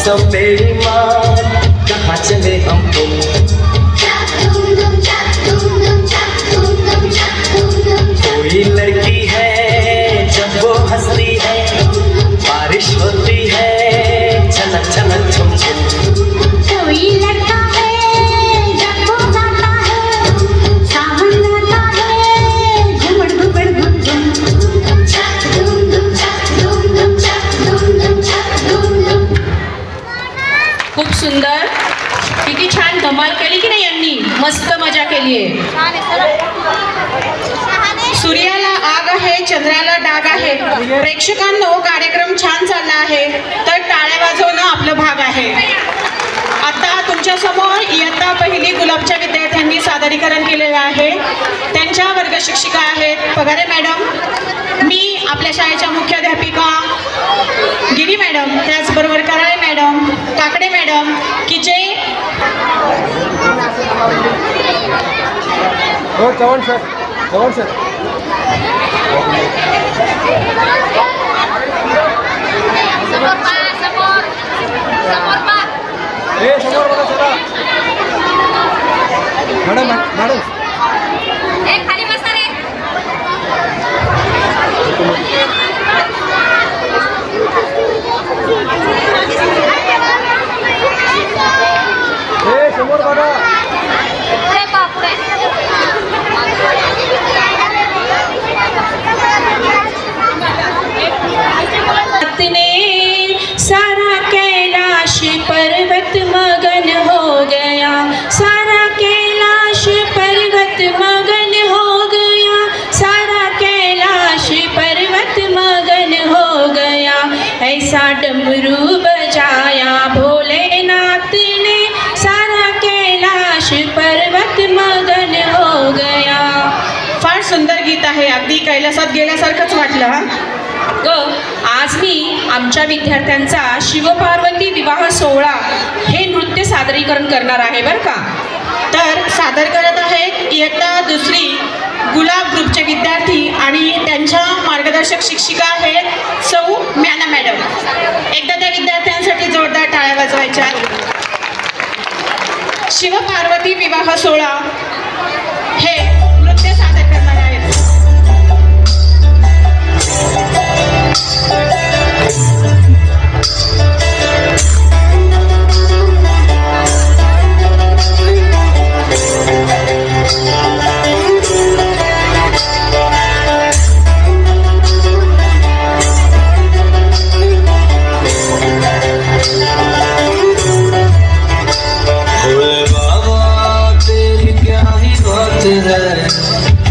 मौसम बेईमान कहाँ चले हम तुम कोई लड़की है जब वो हंसती है बारिश होती है छनक छनक छुम छुम कोई लड़का है जब वो गाता है सावन आता है घुमड़ घुमड़ घुम घुम छक धूम धूम छक धूम धूम छक धूम धूम छक धूम धूम। खूप सुंदर, किती छान धमाल केली की नाही यांनी, मस्त मजा केली आहे. सूर्याला आग आहे, चंद्राला डाग आहे. प्रेक्षकांनो, कार्यक्रम छान चालला आहे तर टाळ्या वाजवणं आपलं भाग आहे. आता तुमच्या समोर इयत्ता पहिली गुलाबच्या विद्यार्थ्यांनी सादरीकरण केलेलं आहे. त्यांच्या वर्ग शिक्षिका आहेत पगारे मॅडम, मी आपल्या शाळेच्या मुख्याध्यापिका गिरी मॅडम, त्याचबरोबर कराळे मॅडम, काकडे मॅडम की जे हो चव्हाण सर, चव्हाण सर. समोर बघा चला. मॅडम मॅडम खाली बसा रे. समोर बघा. अरे बापरे. सारा कैलाश पर्वत मगन हो गया, सारा कैलाश पर्वत मगन हो गया, सारा कैलाश पर्वत मगन हो गया. ऐसा डमरू बजाया भोलेनाथ ने, सारा कैलाश पर्वत मगन हो गया. फार सुंदर गीत आहे, अगदी कैलासात गेल्यासारखंच वाटलं. हा आज मी आमच्या विद्यार्थ्यांचा शिवपार्वती विवाह सोहळा हे नृत्य सादरीकरण करणार आहे बरं का. तर सादर करत आहेत इयत्ता दुसरी गुलाब ग्रुपचे विद्यार्थी आणि त्यांच्या मार्गदर्शक शिक्षिका आहेत सौ म्याना मॅडम. एकदा त्या विद्यार्थ्यांसाठी जोरदार टाळ्या वाजवायच्या. शिवपार्वती विवाह सोहळा हे नृत्य सादर करणार आहेत.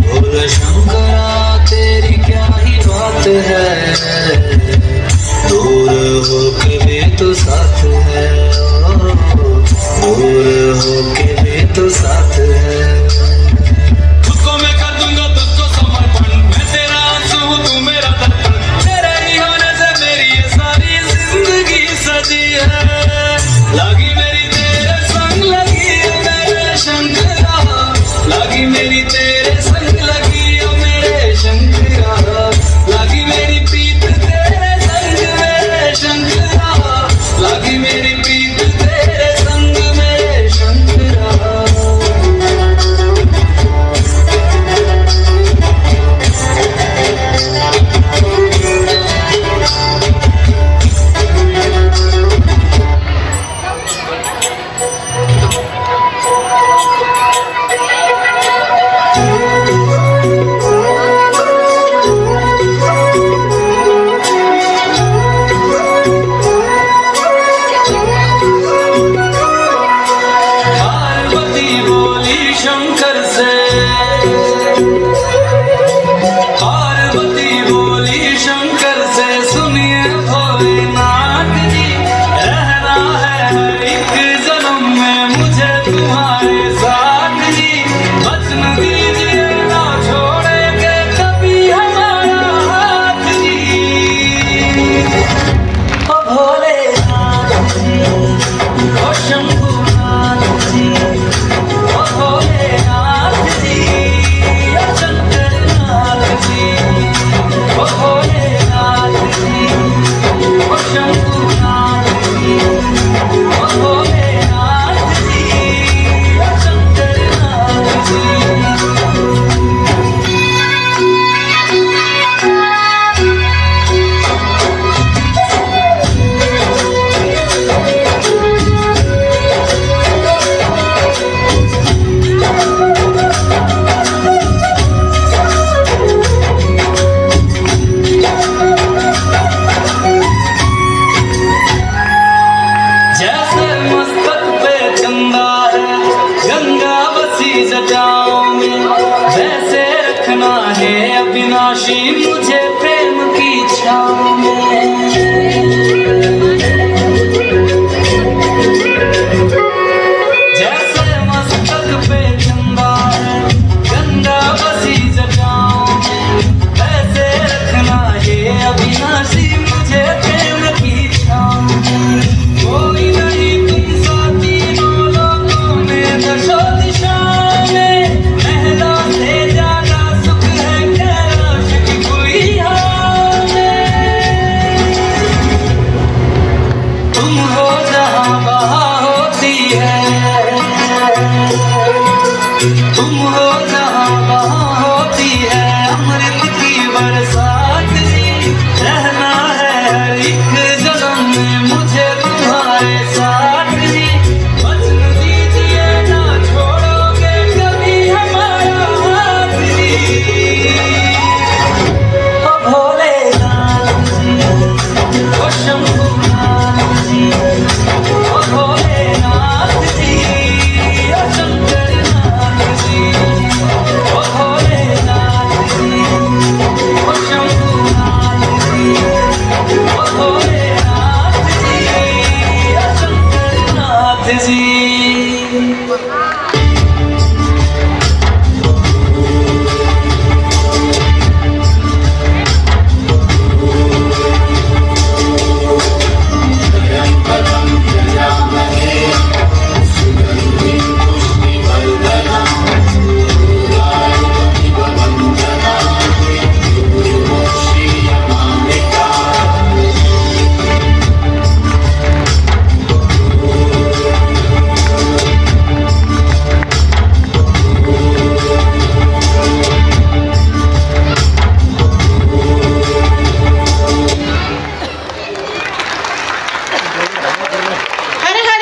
भोले शंकरा तेरी क्या ही बात है, दूर होके भी तो साथ है, दूर होके भी तो साथ है. तुझको मैं कर दूंगा तुझको समर्पण, मैं तेरा आंसू तू मेरा दर्पण, तेरे ही होने से मेरी ये सारी जिंदगी सजी है. लगी मेरी तेरे संग लगी मेरे शंकरा, लगी मेरी तेरे संग लगी ओ मेरे शंकरा, लगी मेरी प्रीत तेरे संग मेरे शंकरा, लगी मेरी प्रीत तेरे संग मेरे शंकरा. अविनाशी मुझे प्रेम की छाँव में जैसे मस्तक पे चंदा है गंगा बसी जटाओं में ऐसे रखना ये अविनाशी मुझे प्रेम की छाँव में कोई नहीं तुम साथी लोगों में दशो दिशा में महलों से ज्यादा सुख है कैलाश की गुड़िया में तुम हो जहाँ वहाँ होती है तुम हो जहाँ वहाँ होती है अमृत की बरसात रहना है हर एक जन्म में मुझे तुम्हारे साथ ही वचन दीजिए ना छोड़ोगे कभी हमारा हाथ ही ओ भोलेनाथ जी ओ शंभुनाथ जी ओ भोलेनाथ जी ओ शंकरनाथ जी ओ भोलेनाथ जी ओ शंभुनाथ जी ओ भोलेनाथ जी ओ शंकरनाथ जी हर हर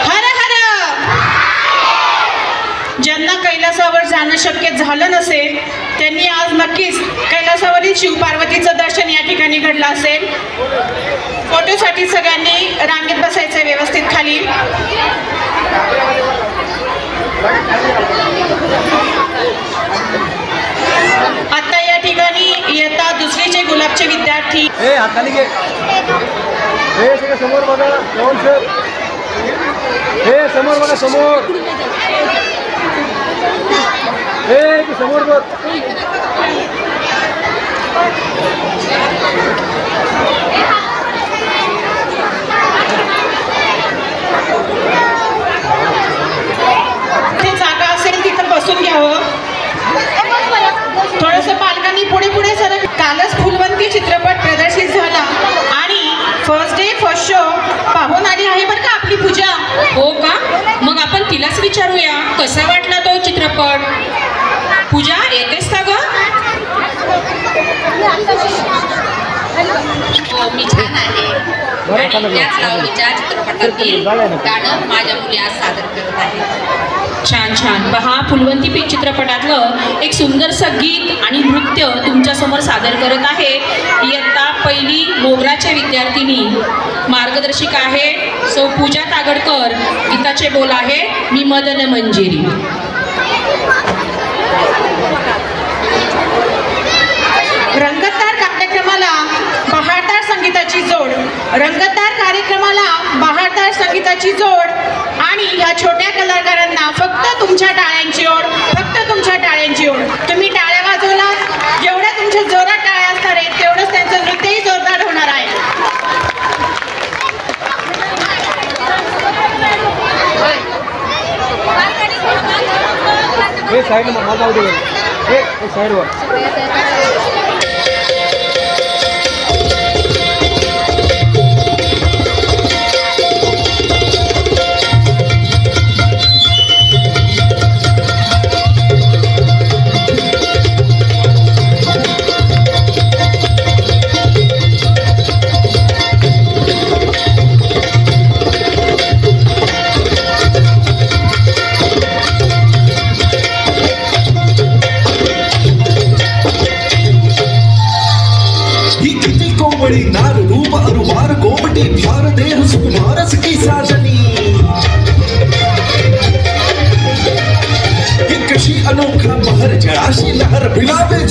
हर हर. ज्यांना कैलासावर जाणं शक्य झालं नसेल त्यांनी आज नक्कीच कैलासावरील शिवपार्वतीचं दर्शन या ठिकाणी घडलं असेल. फोटोसाठी सगळ्यांनी रांगेत बसायचं व्यवस्थित खाली. आता या ठिकाणी इयत्ता दुसरीचे गुलाबचे विद्यार्थी ए हात खाली घे. ए सगळं समोर बघा. दोन सर ए समोर बघा समोर. ए तू समोर बघ. ते जागा असेल तिथं बसून घ्यावं. थोडंसं पालकांनी पुढे पुढे सरक. कालच फुलवंती चित्रपट प्रदर्शित झाला आणि फर्स्ट डे फर्स्ट शो पाहून आली आहे बरं का आपली पूजा. हो का? मग आपण तिलाच विचारूया कसा वाटला तो चित्रपट. पूजा येतेस का ग? हो, मी छान आहे आणि त्याच लावणीच्या चित्रपटातील गाणं माझ्या मुली आज सादर करत आहे. छान छान. पहा फुलवंती पीक चित्रपटातलं एक सुंदरसं गीत आणि नृत्य तुमच्यासमोर सादर करत आहे इयत्ता पहिली मोगराचे विद्यार्थिनी. मार्गदर्शिका आहे सौ पूजा तागडकर. गीताचे बोल आहे मी मदन मंजिरी. रंगतदार कार्यक्रमाला बहारदार संगीताची जोड. रंगतदार कार्यक्रमाला बहारदार संगीताची जोड आणि ह्या छोट्या कलाकारांना फक्त तुमच्या टाळ्यांची ओढ. फक्त तुमच्या टाळ्यांची ओढ. तुम्ही टाळ्या वाजवलात जेवढ्या तुमच्या जोरात टाळ्या असणार आहेत तेवढंच त्यांचं नृत्यही जोरदार होणार आहे. ए साईड मला जाऊ दे. ए साईडवर. नार रूप अरुवार गोमटी प्यार देह सुकुमारस की साजनी. एक कशी अनोखा महर जळाशी लहर भिलावे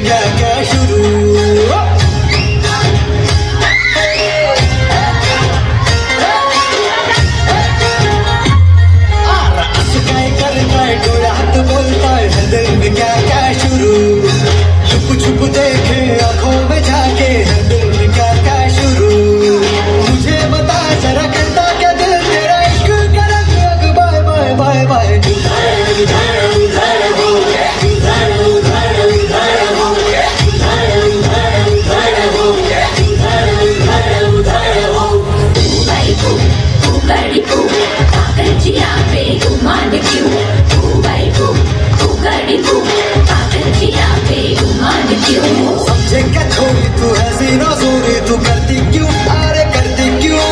क्या क्या शुरू डोळ्यात बोलताय दिल में क्या क्या शुरू छुप छुप देखे आंखों में झाके दिल में क्या क्या शुरू मुझे बता जरा कहता क्या दिल तेरा इश्क का रंग बाय बाय बाय बाय समझे क्या छोरी तू है सीना जोरी तू करती क्यों अरे करती क्यों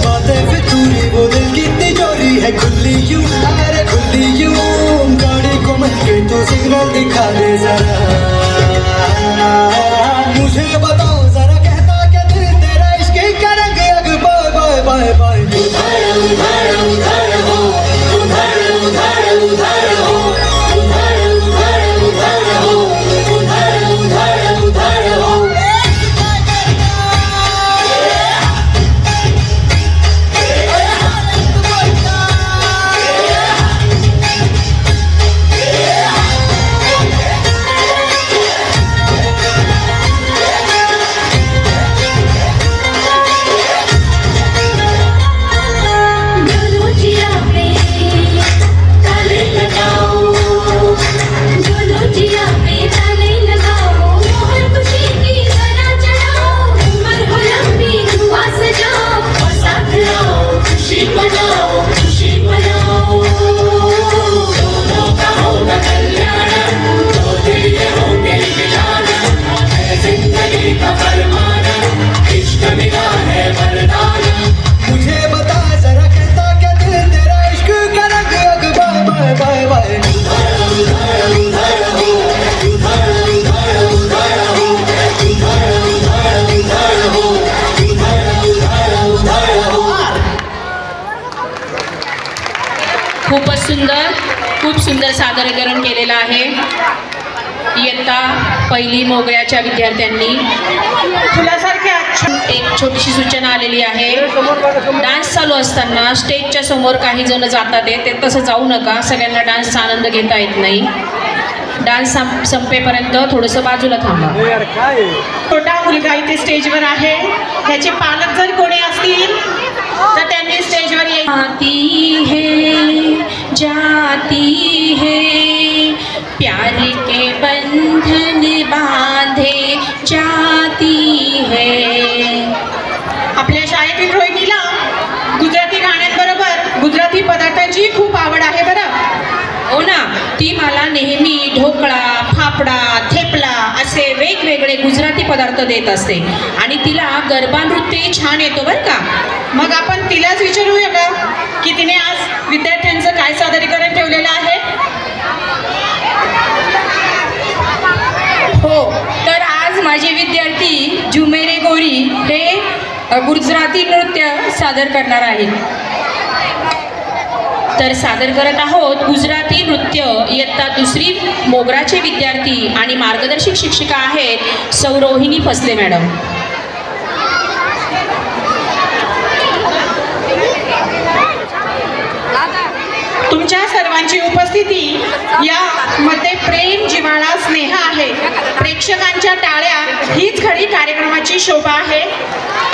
बातें फितूरी वो दिल की तिजोरी है खुली यूं अरे खुली यूं गाड़ी को महके तू सिग्नल दिखा दे जरा मुझे बताओ जरा कहता क्या दिल तेरा इश्क का रंग अग बाय बाय बाय बाय उधर उधर उधर हो उधर उधर उधर हो उधर उधर उधर हो उधर उधर उधर हो मुझे बता जरा कहता क्या दिल तेरा इश्क का रंग अग बाय बाय बाय बाय उधर उधर उधर हो उधर उधर उधर हो उधर उधर उधर हो उधर उधर उधर हो खूपच सुंदर, खूप सुंदर सादरीकरण केलेलं आहे इयत्ता पहिली मोगऱ्याच्या विद्यार्थ्यांनी. एक छोटीशी सूचना आलेली आहे. डान्स चालू असताना स्टेजच्या समोर काही जण जातात ते तसं जाऊ नका. सगळ्यांना डान्सचा आनंद घेता येत नाही. डान्स संपेपर्यंत थोडंसं बाजूला थांबा. छोटा मुलगा इथे स्टेजवर आहे. त्याचे पालक जर कोणी असतील तर त्यांनी स्टेजवर आती है जाती है प्यार के बंधन बांधे जाती है. आपल्या शाळेतील रोहिणीला गुजराती गाण्यांबरोबर गुजराती पदार्थांची खूप आवड आहे बरं. हो ना, ती मला नेहमी ढोकळा, फाफडा, थेपला असे वेगवेगळे गुजराती पदार्थ देत असते आणि तिला गरबा नृत्य छान येतो बरं का. मग आपण तिलाच विचारूया का की तिने आज विद्यार्थ्यांचं काय सादरीकरण ठेवलेलं आहे. हो, तर आज माझे विद्यार्थी झुमेरे गोरी हे गुजराती नृत्य सादर करणार आहेत. तर सादर करत आहोत गुजराती नृत्य इयत्ता दुसरी मोगराचे विद्यार्थी आणि मार्गदर्शक शिक्षिका आहेत सौ रोहिणी फसले मॅडम. तुमच्या सर्वांची उपस्थिती यामध्ये प्रेम, जिव्हाळा, स्नेह आहे. प्रेक्षकांच्या टाळ्या हीच खरी कार्यक्रमाची शोभा आहे.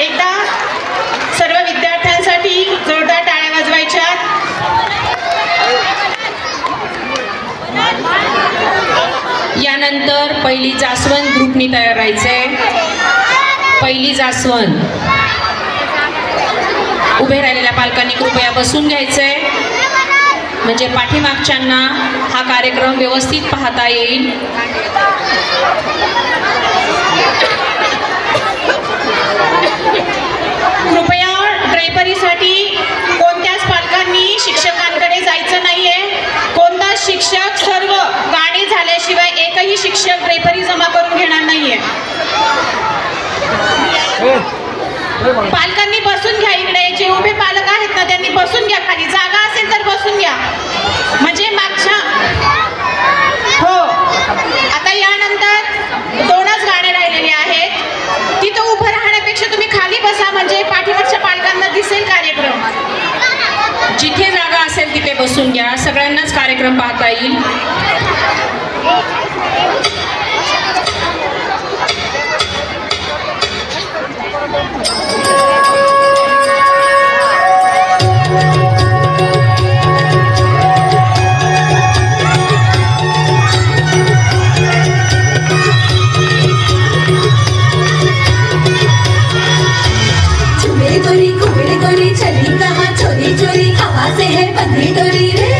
एकदा सर्व विद्यार्थ्यांसाठी जोरदार टाळ्या वाजवायच्या. यानंतर पहिली जास्वंत ग्रुपनी तयार राहायचंय. पहिली जास्वंत उभे राहिलेल्या पालकांनी कृपया बसून घ्यायचंय म्हणजे पाठीमागच्यांना हा कार्यक्रम व्यवस्थित पाहता येईल. कृपया ड्रायव्हरीसाठी कोणत्याच पालकांनी शिक्षकांकडे जायचं नाहीये. कोणताच शिक्षक सर्व गाणी झाल्याशिवाय एकही शिक्षक ड्रायव्हरी जमा करून घेणार नाहीये. पालकांनी बसून घ्या. इकडे जे उभे पालक आहेत ना त्यांनी बसून घ्या. खाली जागा असेल तर बसून घ्या म्हणजे मागच्या. हो, आता यानंतर तिथे बसून घ्या. सगळ्यांनाच कार्यक्रम पाहता येईल. चली कहाँ चोरी चोरी हवा से है बंधी डोरी रे.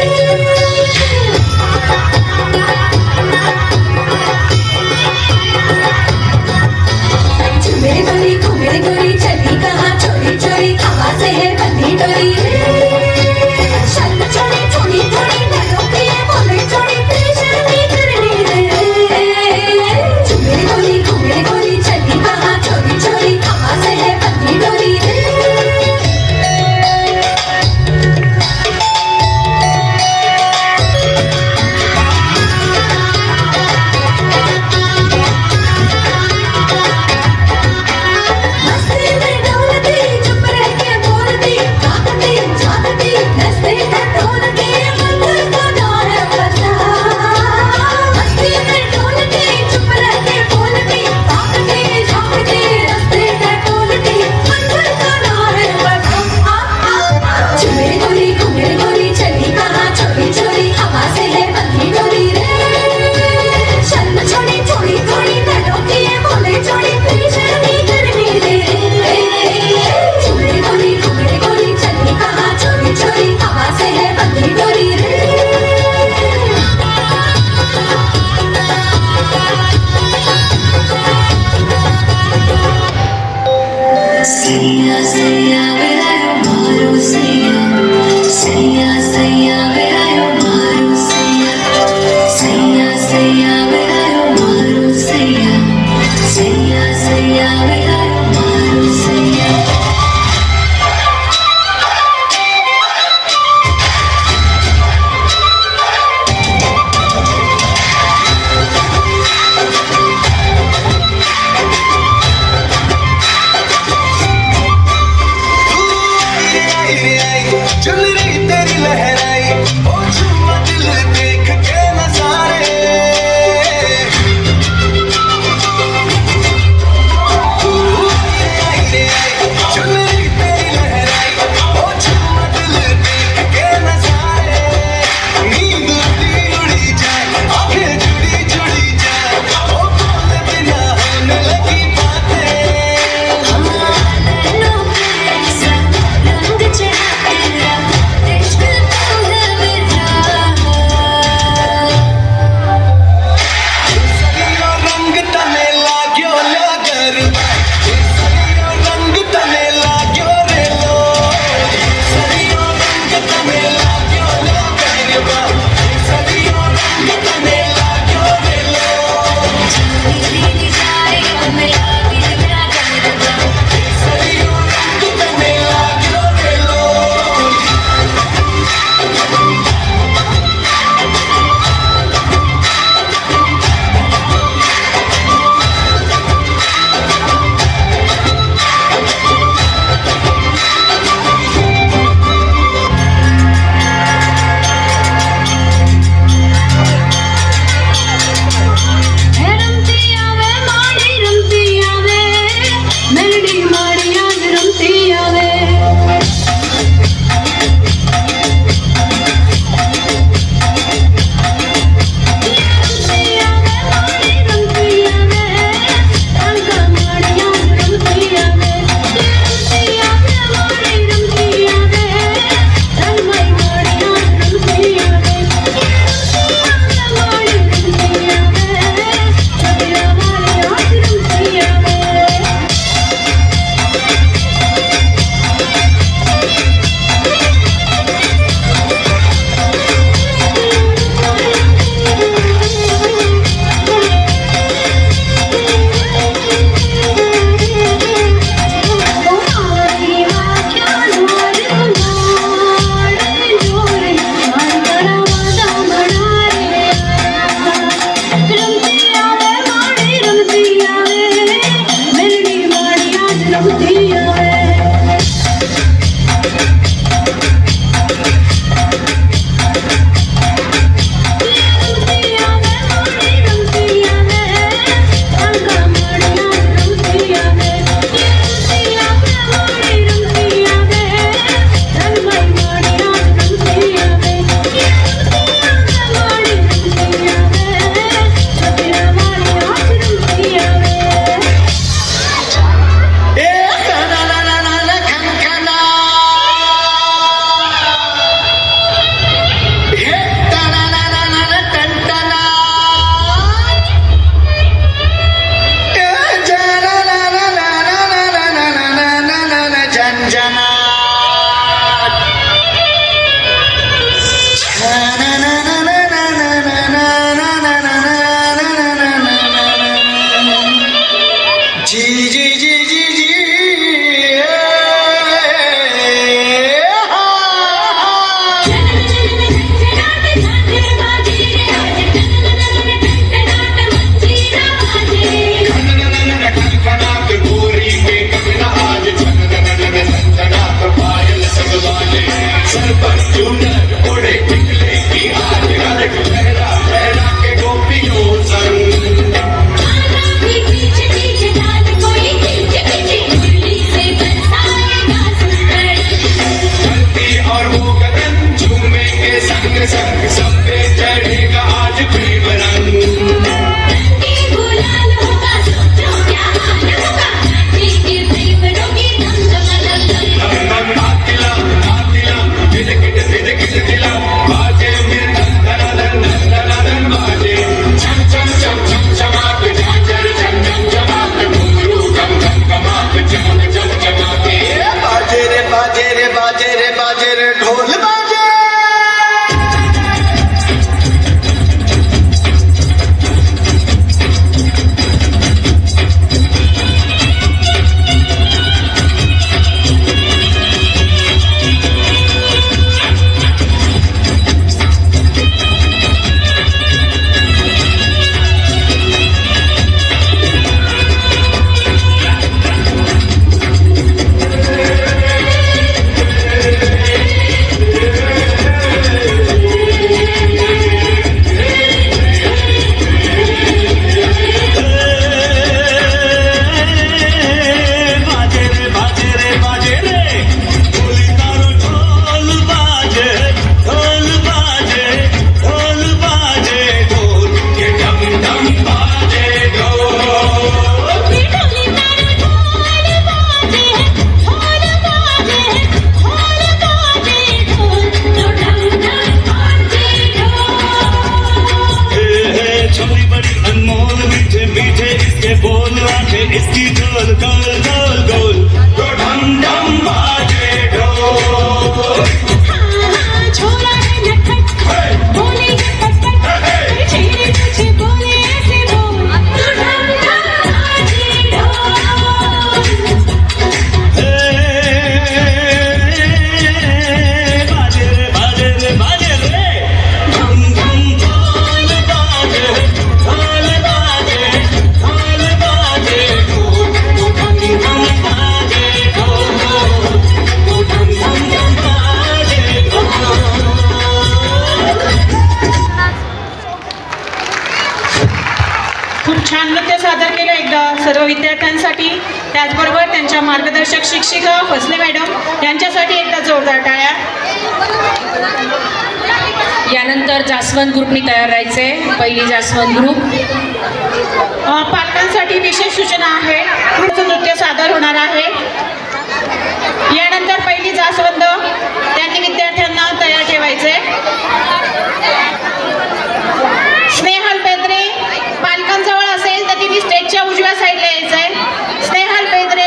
जी जी जी जी जी सर्व विद्यार्थ्यांसाठी, त्याचबरोबर त्यांच्या मार्गदर्शक शिक्षिका फसले मॅडम यांच्यासाठी एकदा जोरदार टाळ्या. यानंतर जास्वंत ग्रुपनी तयार राहायचे. पहिली जास्वंत ग्रुप. पालकांसाठी विशेष सूचना आहे. पुढचं नृत्य सादर होणार आहे. यानंतर पहिली जास्वंत त्यांनी विद्यार्थ्यांना तयार ठेवायचे. स्नेहल बेद्रे पालकांजवळ असेल तर तिने स्टेजच्या उजव्या साईडला यायचंय. स्नेहल बेद्रे.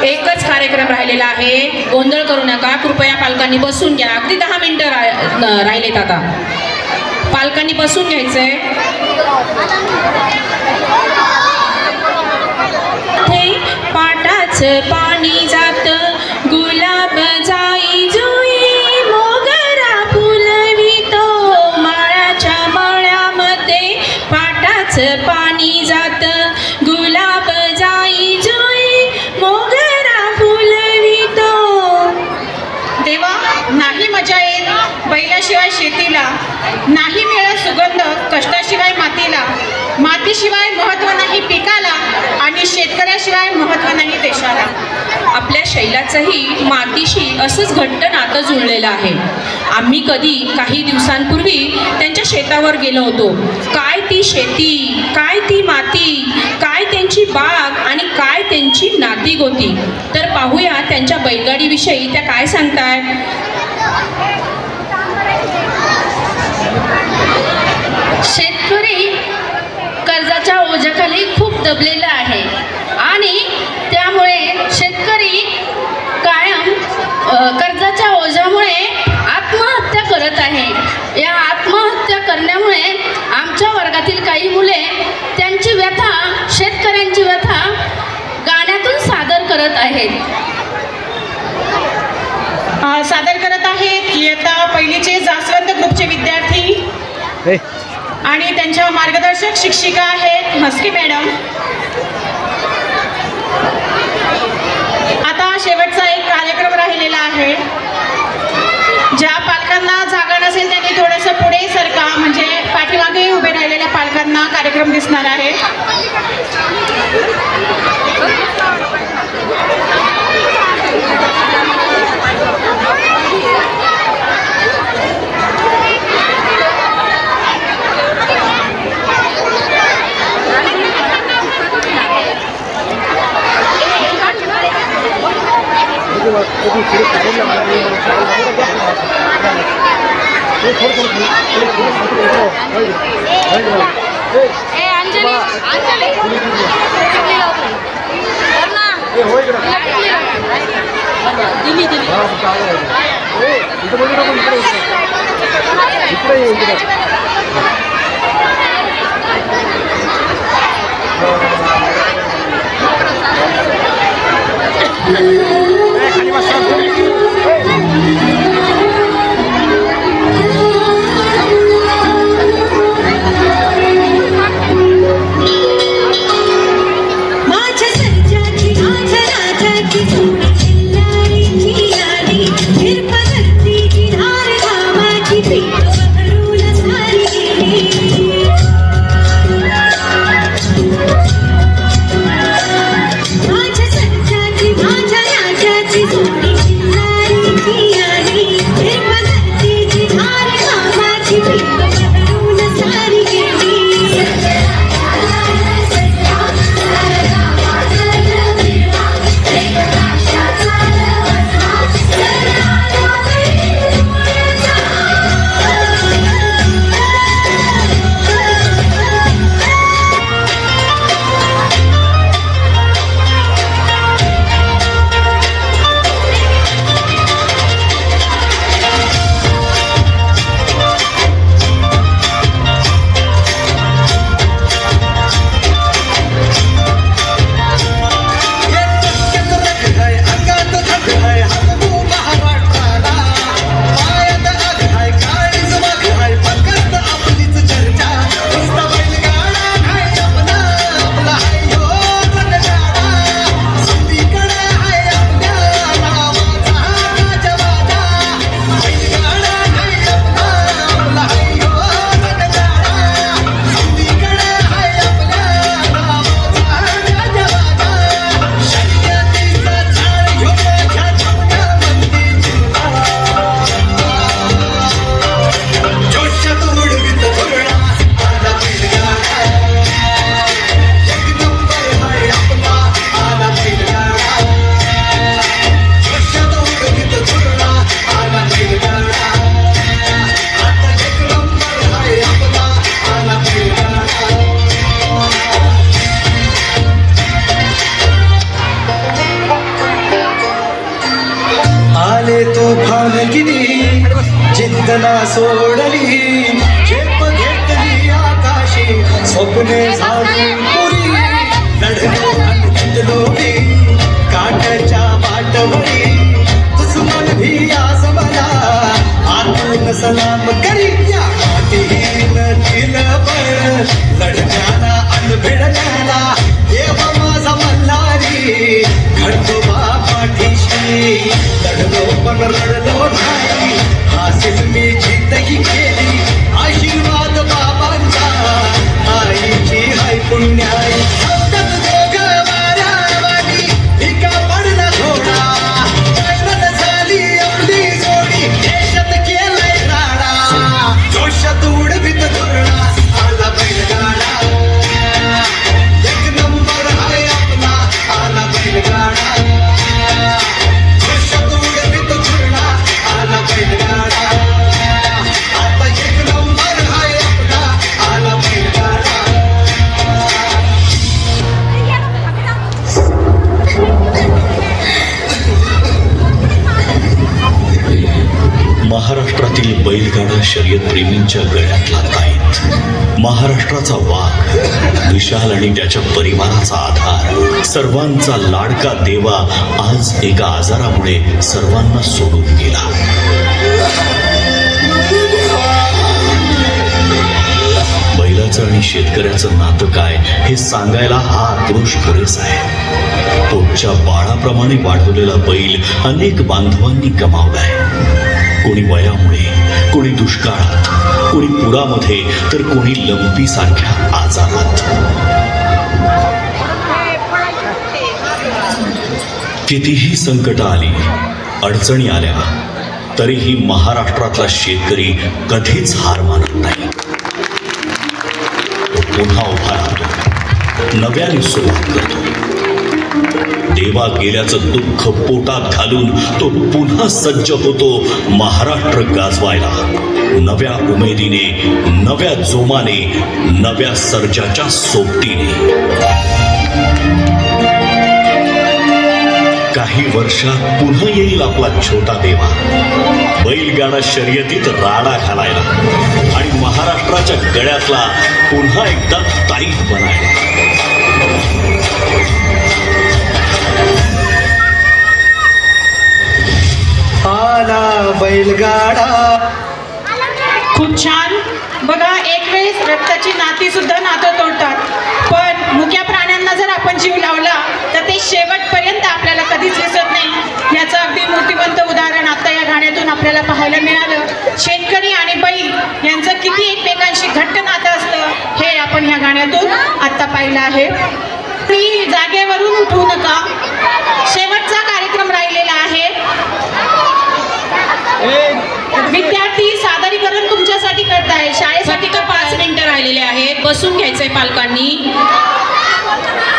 एकच कार्यक्रम राहिलेला आहे, गोंधळ करू नका. कृपया पालकांनी बसून घ्या. अगदी 10 मिनिटं राहिलेत. आता पालकांनी बसून घ्यायचंय. पाटाचं पाणी जात गुलाब जाई जुई मोगरा फुलवितो माळाच्या मळ्यामध्ये. पाटाचं पाणी जात गुलाब जाई जुई मोगरा फुलवितो. देवा नाही मजा येत बैलाशिवाय शेतीला, नाही मिळत सुगंध कष्टाशिवाय मातीला. मातीशिवाय महत्त्व नाही पिकाला आणि शेतकऱ्याशिवाय महत्त्व नाही देशाला. आपल्या शैलाचंही मातीशी असंच घट्ट नातं जुळलेलं आहे. आम्ही कधी काही दिवसांपूर्वी त्यांच्या शेतावर गेलो होतो. काय ती शेती, काय ती माती, काय त्यांची बाग आणि काय त्यांची नाती गोती. तर पाहूया त्यांच्या बैलगाडीविषयी त्या काय सांगतायत. शेतकरी कर्जाच्या ओझ्याखाली खूप दबलेला आहे आणि त्यामुळे शेतकरी कायम कर्जाच्या ओझ्यामुळे आत्महत्या करत आहे. या आत्महत्या करण्यामुळे आमच्या वर्गातील आहेत. सादर करत आहेत इयत्ता पहिलीचे जास्वंत ग्रुपचे विद्यार्थी आणि त्यांच्या मार्गदर्शक शिक्षिका आहेत म्हस्के मॅडम. आता शेवटचा एक कार्यक्रम राहिलेला आहे. ज्या पालकांना जागा नसेल त्यांनी थोडंसं पुढे सरका, म्हणजे पाठीमागे उभे राहिलेल्या पालकांना कार्यक्रम दिसणार आहे. तुफान किती जिद्दना सोडली झेप घेतली आकाशी स्वप्ने झाली पुरी लढलो आणि जिंकलो मी काठाच्या वाटवरी दुश्मन भी आज मला आतून सलाम करी या मातीन दिलं बळ लढण्याला अन भिडण्याला देव माझा मल्हारी खंडोबा पाठीशी लढलो पण रडलो नाही हासिल मी जिद्दही केली आशीर्वाद बाबांचा आईची हाय पुण्याई सतत दोघं मारावानी भिका पडला घोडा जन्मत झाली आपली जोडी देशात केलाय राडा जोशात उडवीत धुरळा आला बैलगाडा एक नंबर आहे आपला आला बैलगाडा महाराष्ट्रातील बैलगाडा शर्यत प्रेमींच्या गळ्यातला ताईत महाराष्ट्राचा वाघ, विशाल आणि त्याच्या परिवाराचा आधार, सर्वांचा लाडका देवा आज एका आजारामुळे सर्वांना सोडून गेला. बैलाचं आणि शेतकऱ्याचं नातं काय हे सांगायला हा आक्रोश पुरेसा आहे. पोटच्या बाळाप्रमाणे वाढवलेला बैल अनेक बांधवांनी गमावलाय. कोणी वयामुळे, कोणी दुष्काळात, कोणी पुरामध्ये, तर कोणी लंपी सारख्या आजारात. कितीही संकट आली, अडचणी आल्या, तरीही महाराष्ट्रातला शेतकरी कधीच हार मानत नाही. तो पुन्हा उभा राहतो, नव्याने सुरुवात करतो. देवा गेल्याचं दुःख पोटात घालून तो पुन्हा सज्ज होतो महाराष्ट्र गाजवायला. नव्या उमेदीने, नव्या जोमाने, नव्या सर्जाच्या सोबतीने. काही वर्षात पुन्हा येईल आपला छोटा देवा, बैलगाडा शर्यतीत राडा घालायला आणि महाराष्ट्राच्या गळ्यातला पुन्हा एकदा ताईत बनायला. आला बैलगाडा. खूप छान. बघा, एक वेळेस रक्ताची नाती सुद्धा नातं तोडतात, पण मुक्या प्राण्यांना जर आपण जीव लावला तर ते शेवटपर्यंत आपल्याला कधीच विसरत नाही. याचं अगदी मूर्तिमंत उदाहरण आता या गाण्यातून आपल्याला पाहायला मिळालं. शेतकरी आणि बैल यांचं किती एकमेकांशी घट्ट नातं असतं हे आपण ह्या गाण्यातून आत्ता पाहिलं आहे. ती जागेवरून उठू नका, शेवटचा कार्यक्रम राहिलेला आहे. विद्यार्थी सादरीकरण तुमच्यासाठी करताय, शाळेसाठी फक्त 5 मिनिटं राहिलेले आहेत. बसून घ्यायचंय पालकांनी.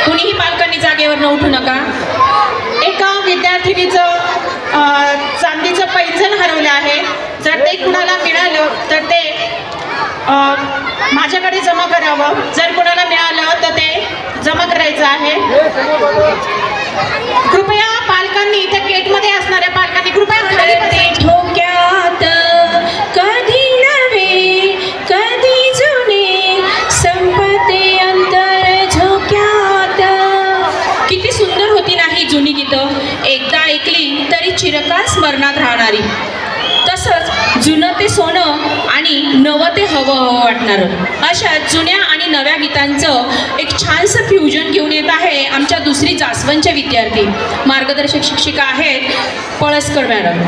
कुणीही पालकांनी जागेवर न उठू नका. एका विद्यार्थिनीचं चांदीचं पैंजण हरवलं आहे. जर ते कुणाला मिळालं तर ते माझ्याकडे जमा करावं. जर कुणाला मिळालं तर ते जमा करायचं आहे. कृपया पालकांनी, त्या गेटमध्ये असणाऱ्या पालकांनी कृपया ठोक्यात कधी नवे कधी जुने संपते अंतर झोक्यात. किती सुंदर होती नाही जुनी गीतं, एकदा ऐकली तरी चिरकाल स्मरणात राहणारी. तसंच जुनं ते सोनं आणि नवं ते हवं हवं वाटणारं. अशा जुन्या आणि नव्या गीतांचं एक छानसं फ्युजन घेऊन येत आहे आमच्या दुसरी जास्वंतच्या विद्यार्थी. मार्गदर्शक शिक्षिका आहेत पळसकर मॅडम.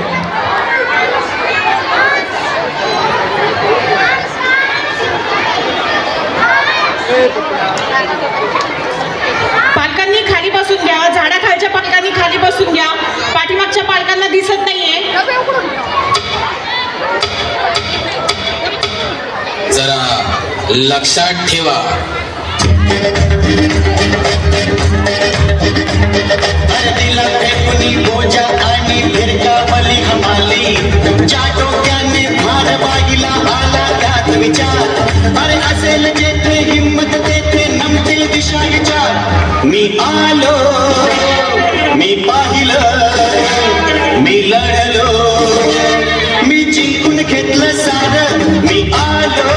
पालकांनी खाली बसून घ्या. झाडाखालच्या पालकांनी खाली बसून घ्या. पाठीमागच्या पालकांना दिसत नाहीये. जरा लक्षात ठेवा. दिला फेकुनी बोजा आणि फिरका बली हमाली. ज्या डोक्याने भार बाईला आला त्यात विचार. अरे असेल जेथे हिम्मत तेथे नमते दिशा विचार. मी आलो, मी पाहिलं, मी लढलो, मी जिंकून घेतलं सारं. मी आलो,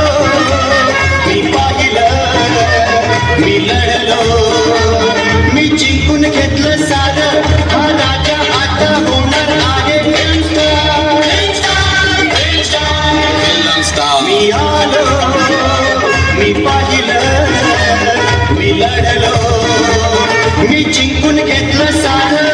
मी पाहिलं, मी लढलो, मी जिंकून घेतलं सारं. हा राजा आता होणार आहे मी आलो, मी पाहिलं, मी लढलो, मी जिंकून घेतलं सारं.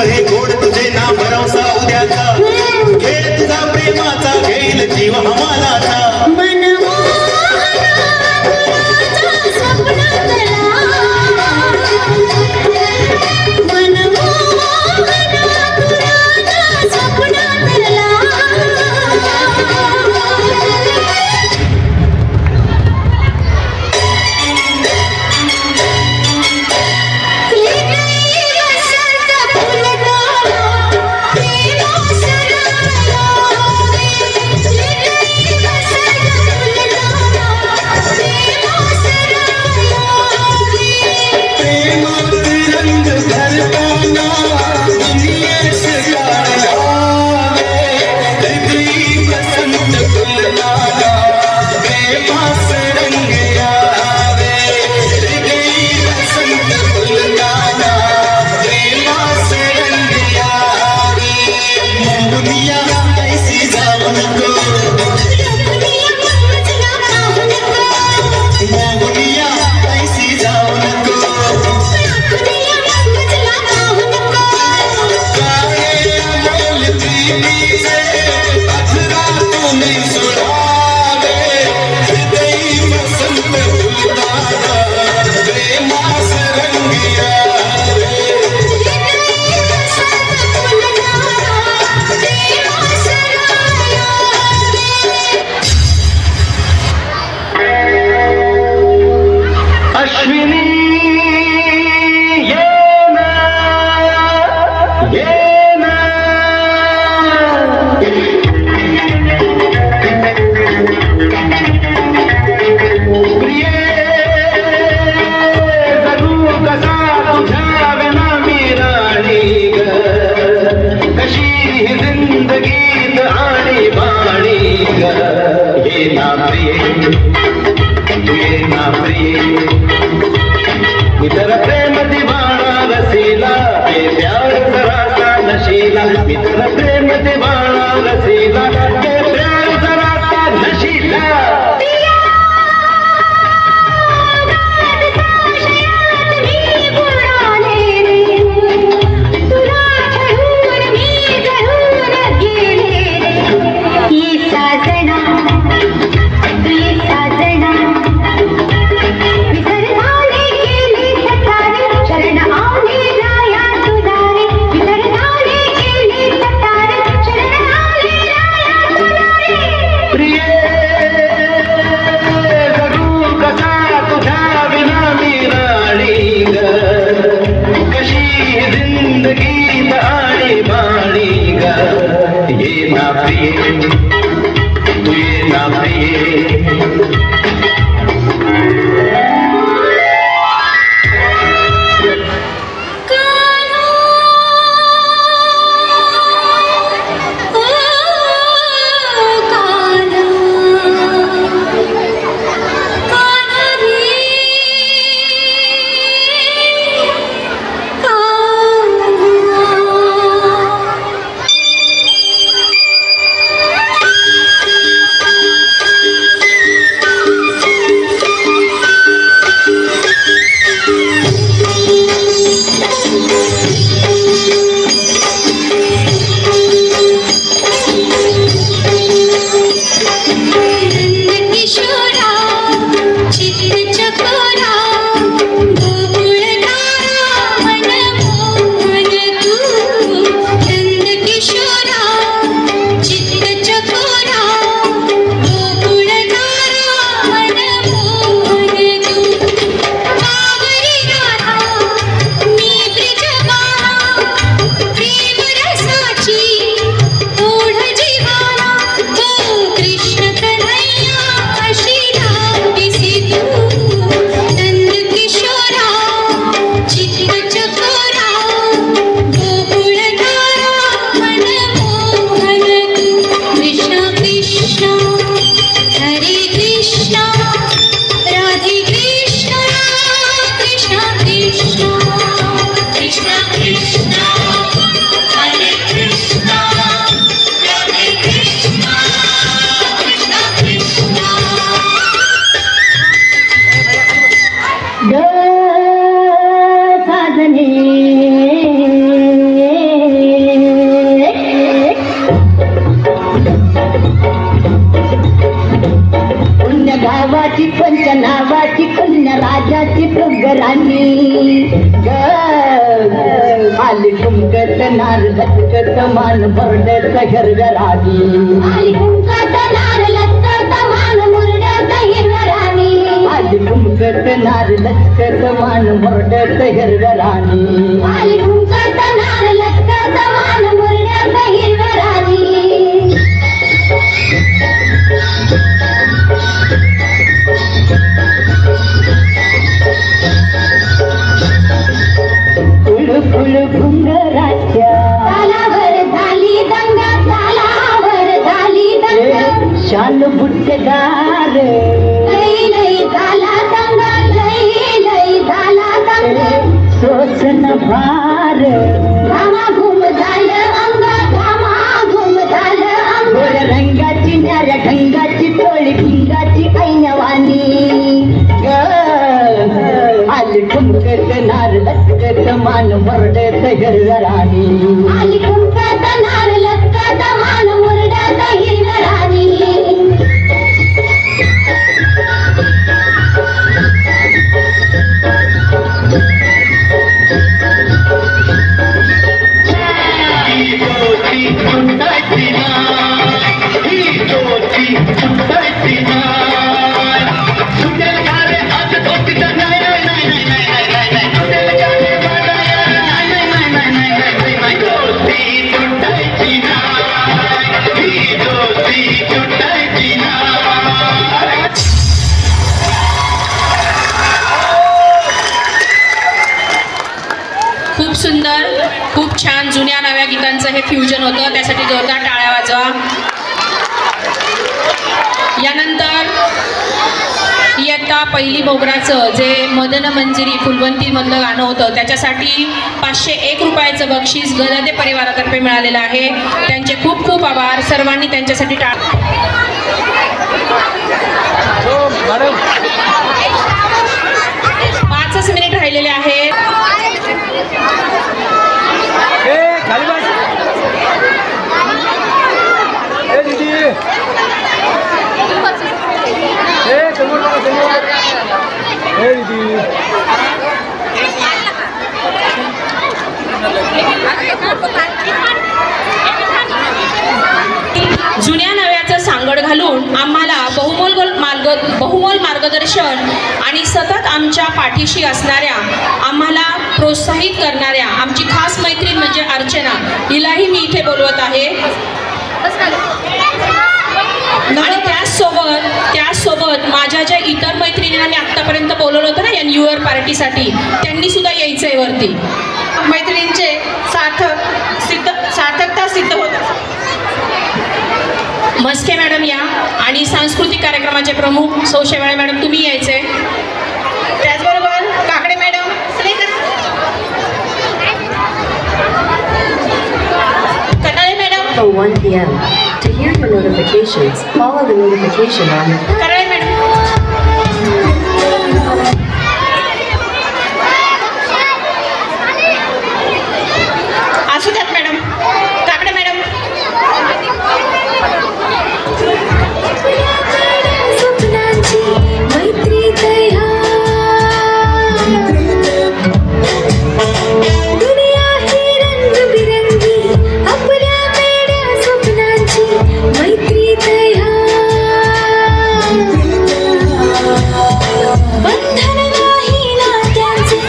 हे गोड तुझे ना भरवसा उद्याचा. खेळ तुझा प्रेमाचा घेईल जीव हमालाचा. मान भरडत हिरवरानी आली कुंकत नार लचकत मान मुरडत हिरवरानी आली कुंकत नार लचकत मान भरडत हिरवरानी आली कुंकत नार लचकत मान मुरडत हिरवरानी फुल फुल घुंगराच्या शान बुटदार लई लई झाला दंगा लई लई झाला दंगा सोसन भार घामा घुम झालं अंग घामा घुम झालं अंग गोड रंगाची न्याऱ्या ढंगाची टोळी भिंगाची ऐनवानी आली ठुमकत नार लचकत मान मुरडत हिरवरानी आली ठुमकत नार लचकत मान मुरडत हिरवरानी खूप सुंदर, खूप छान जुन्या नव्या गीतांचं हे फ्युजन होतं, त्यासाठी जोरदार टाळ्या वाजवा. यानंतर इयत्ता पहिली मोगराचं जे मदन मंजिरी फुलवंतीमधलं गाणं होतं त्याच्यासाठी 501 रुपयाचं बक्षीस गददे परिवारातर्फे मिळालेलं आहे. त्यांचे खूप खूप आभार. सर्वांनी त्यांच्यासाठी 5 मिनिट राहिलेले आहेत. दीदी जुन्या नव्याचं सांगड घालून आम्हाला बहुमोल मार्गदर्शन आणि सतत आमच्या पाठीशी असणाऱ्या, आम्हाला प्रोत्साहित करणाऱ्या आमची खास मैत्रीण म्हणजे अर्चना, हिलाही मी इथे बोलवत आहे. आणि त्याचसोबत माझ्या ज्या इतर मैत्रिणींना मी आत्तापर्यंत बोलवलं होतं ना या न्यू इयर पार्टीसाठी, त्यांनी सुद्धा यायचंय वरती. मैत्रिणींचे सार्थकता सिद्ध होत. मस्के मॅडम या आणि सांस्कृतिक कार्यक्रमाचे प्रमुख सौ शेवाळे मॅडम तुम्ही यायचे. त्याचबरोबर Kakade madam, Kanale madam. For 1 p.m. To hear your notifications, follow the notification on Kanale madam. असू द्यात मॅडम. काकडे मॅडम. मैत्री दुनिया ही रंगबिरंगी, आपल्या वेड्या स्वप्नांची मैत्री बंधन नाही नात्यांचे,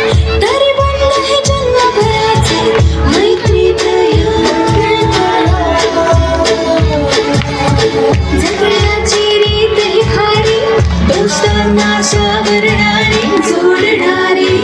तरी बंध हे जन्मभराचे. मैत्री जगण्याची रीत ही खारी, दोस्तांना सावरणारी जोडणारी.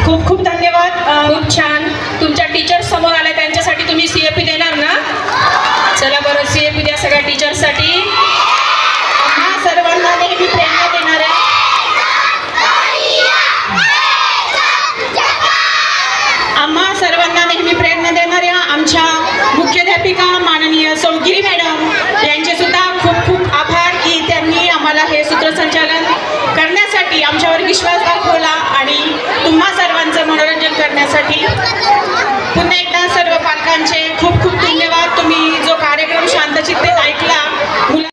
खूप खूप धन्यवाद. खूप छान. तुमच्या टीचर समोर आल्या, त्यांच्यासाठी तुम्ही CFP देणार ना? चला बरं, CFP द्या सगळ्या टीचर्ससाठी. सर्वांना नेहमी प्रेरणा देणाऱ्या, आम्हा सर्वांना नेहमी प्रेरणा देणाऱ्या आमच्या मुख्याध्यापिका माननीय सौगिरी मॅडम यांचे सुद्धा खूप खूप आभार की त्यांनी आम्हाला हे सूत्रसंचालन करण्यासाठी आमच्यावर विश्वास दाखवला आणि तुम्हा सर्वांचं मनोरंजन करण्यासाठी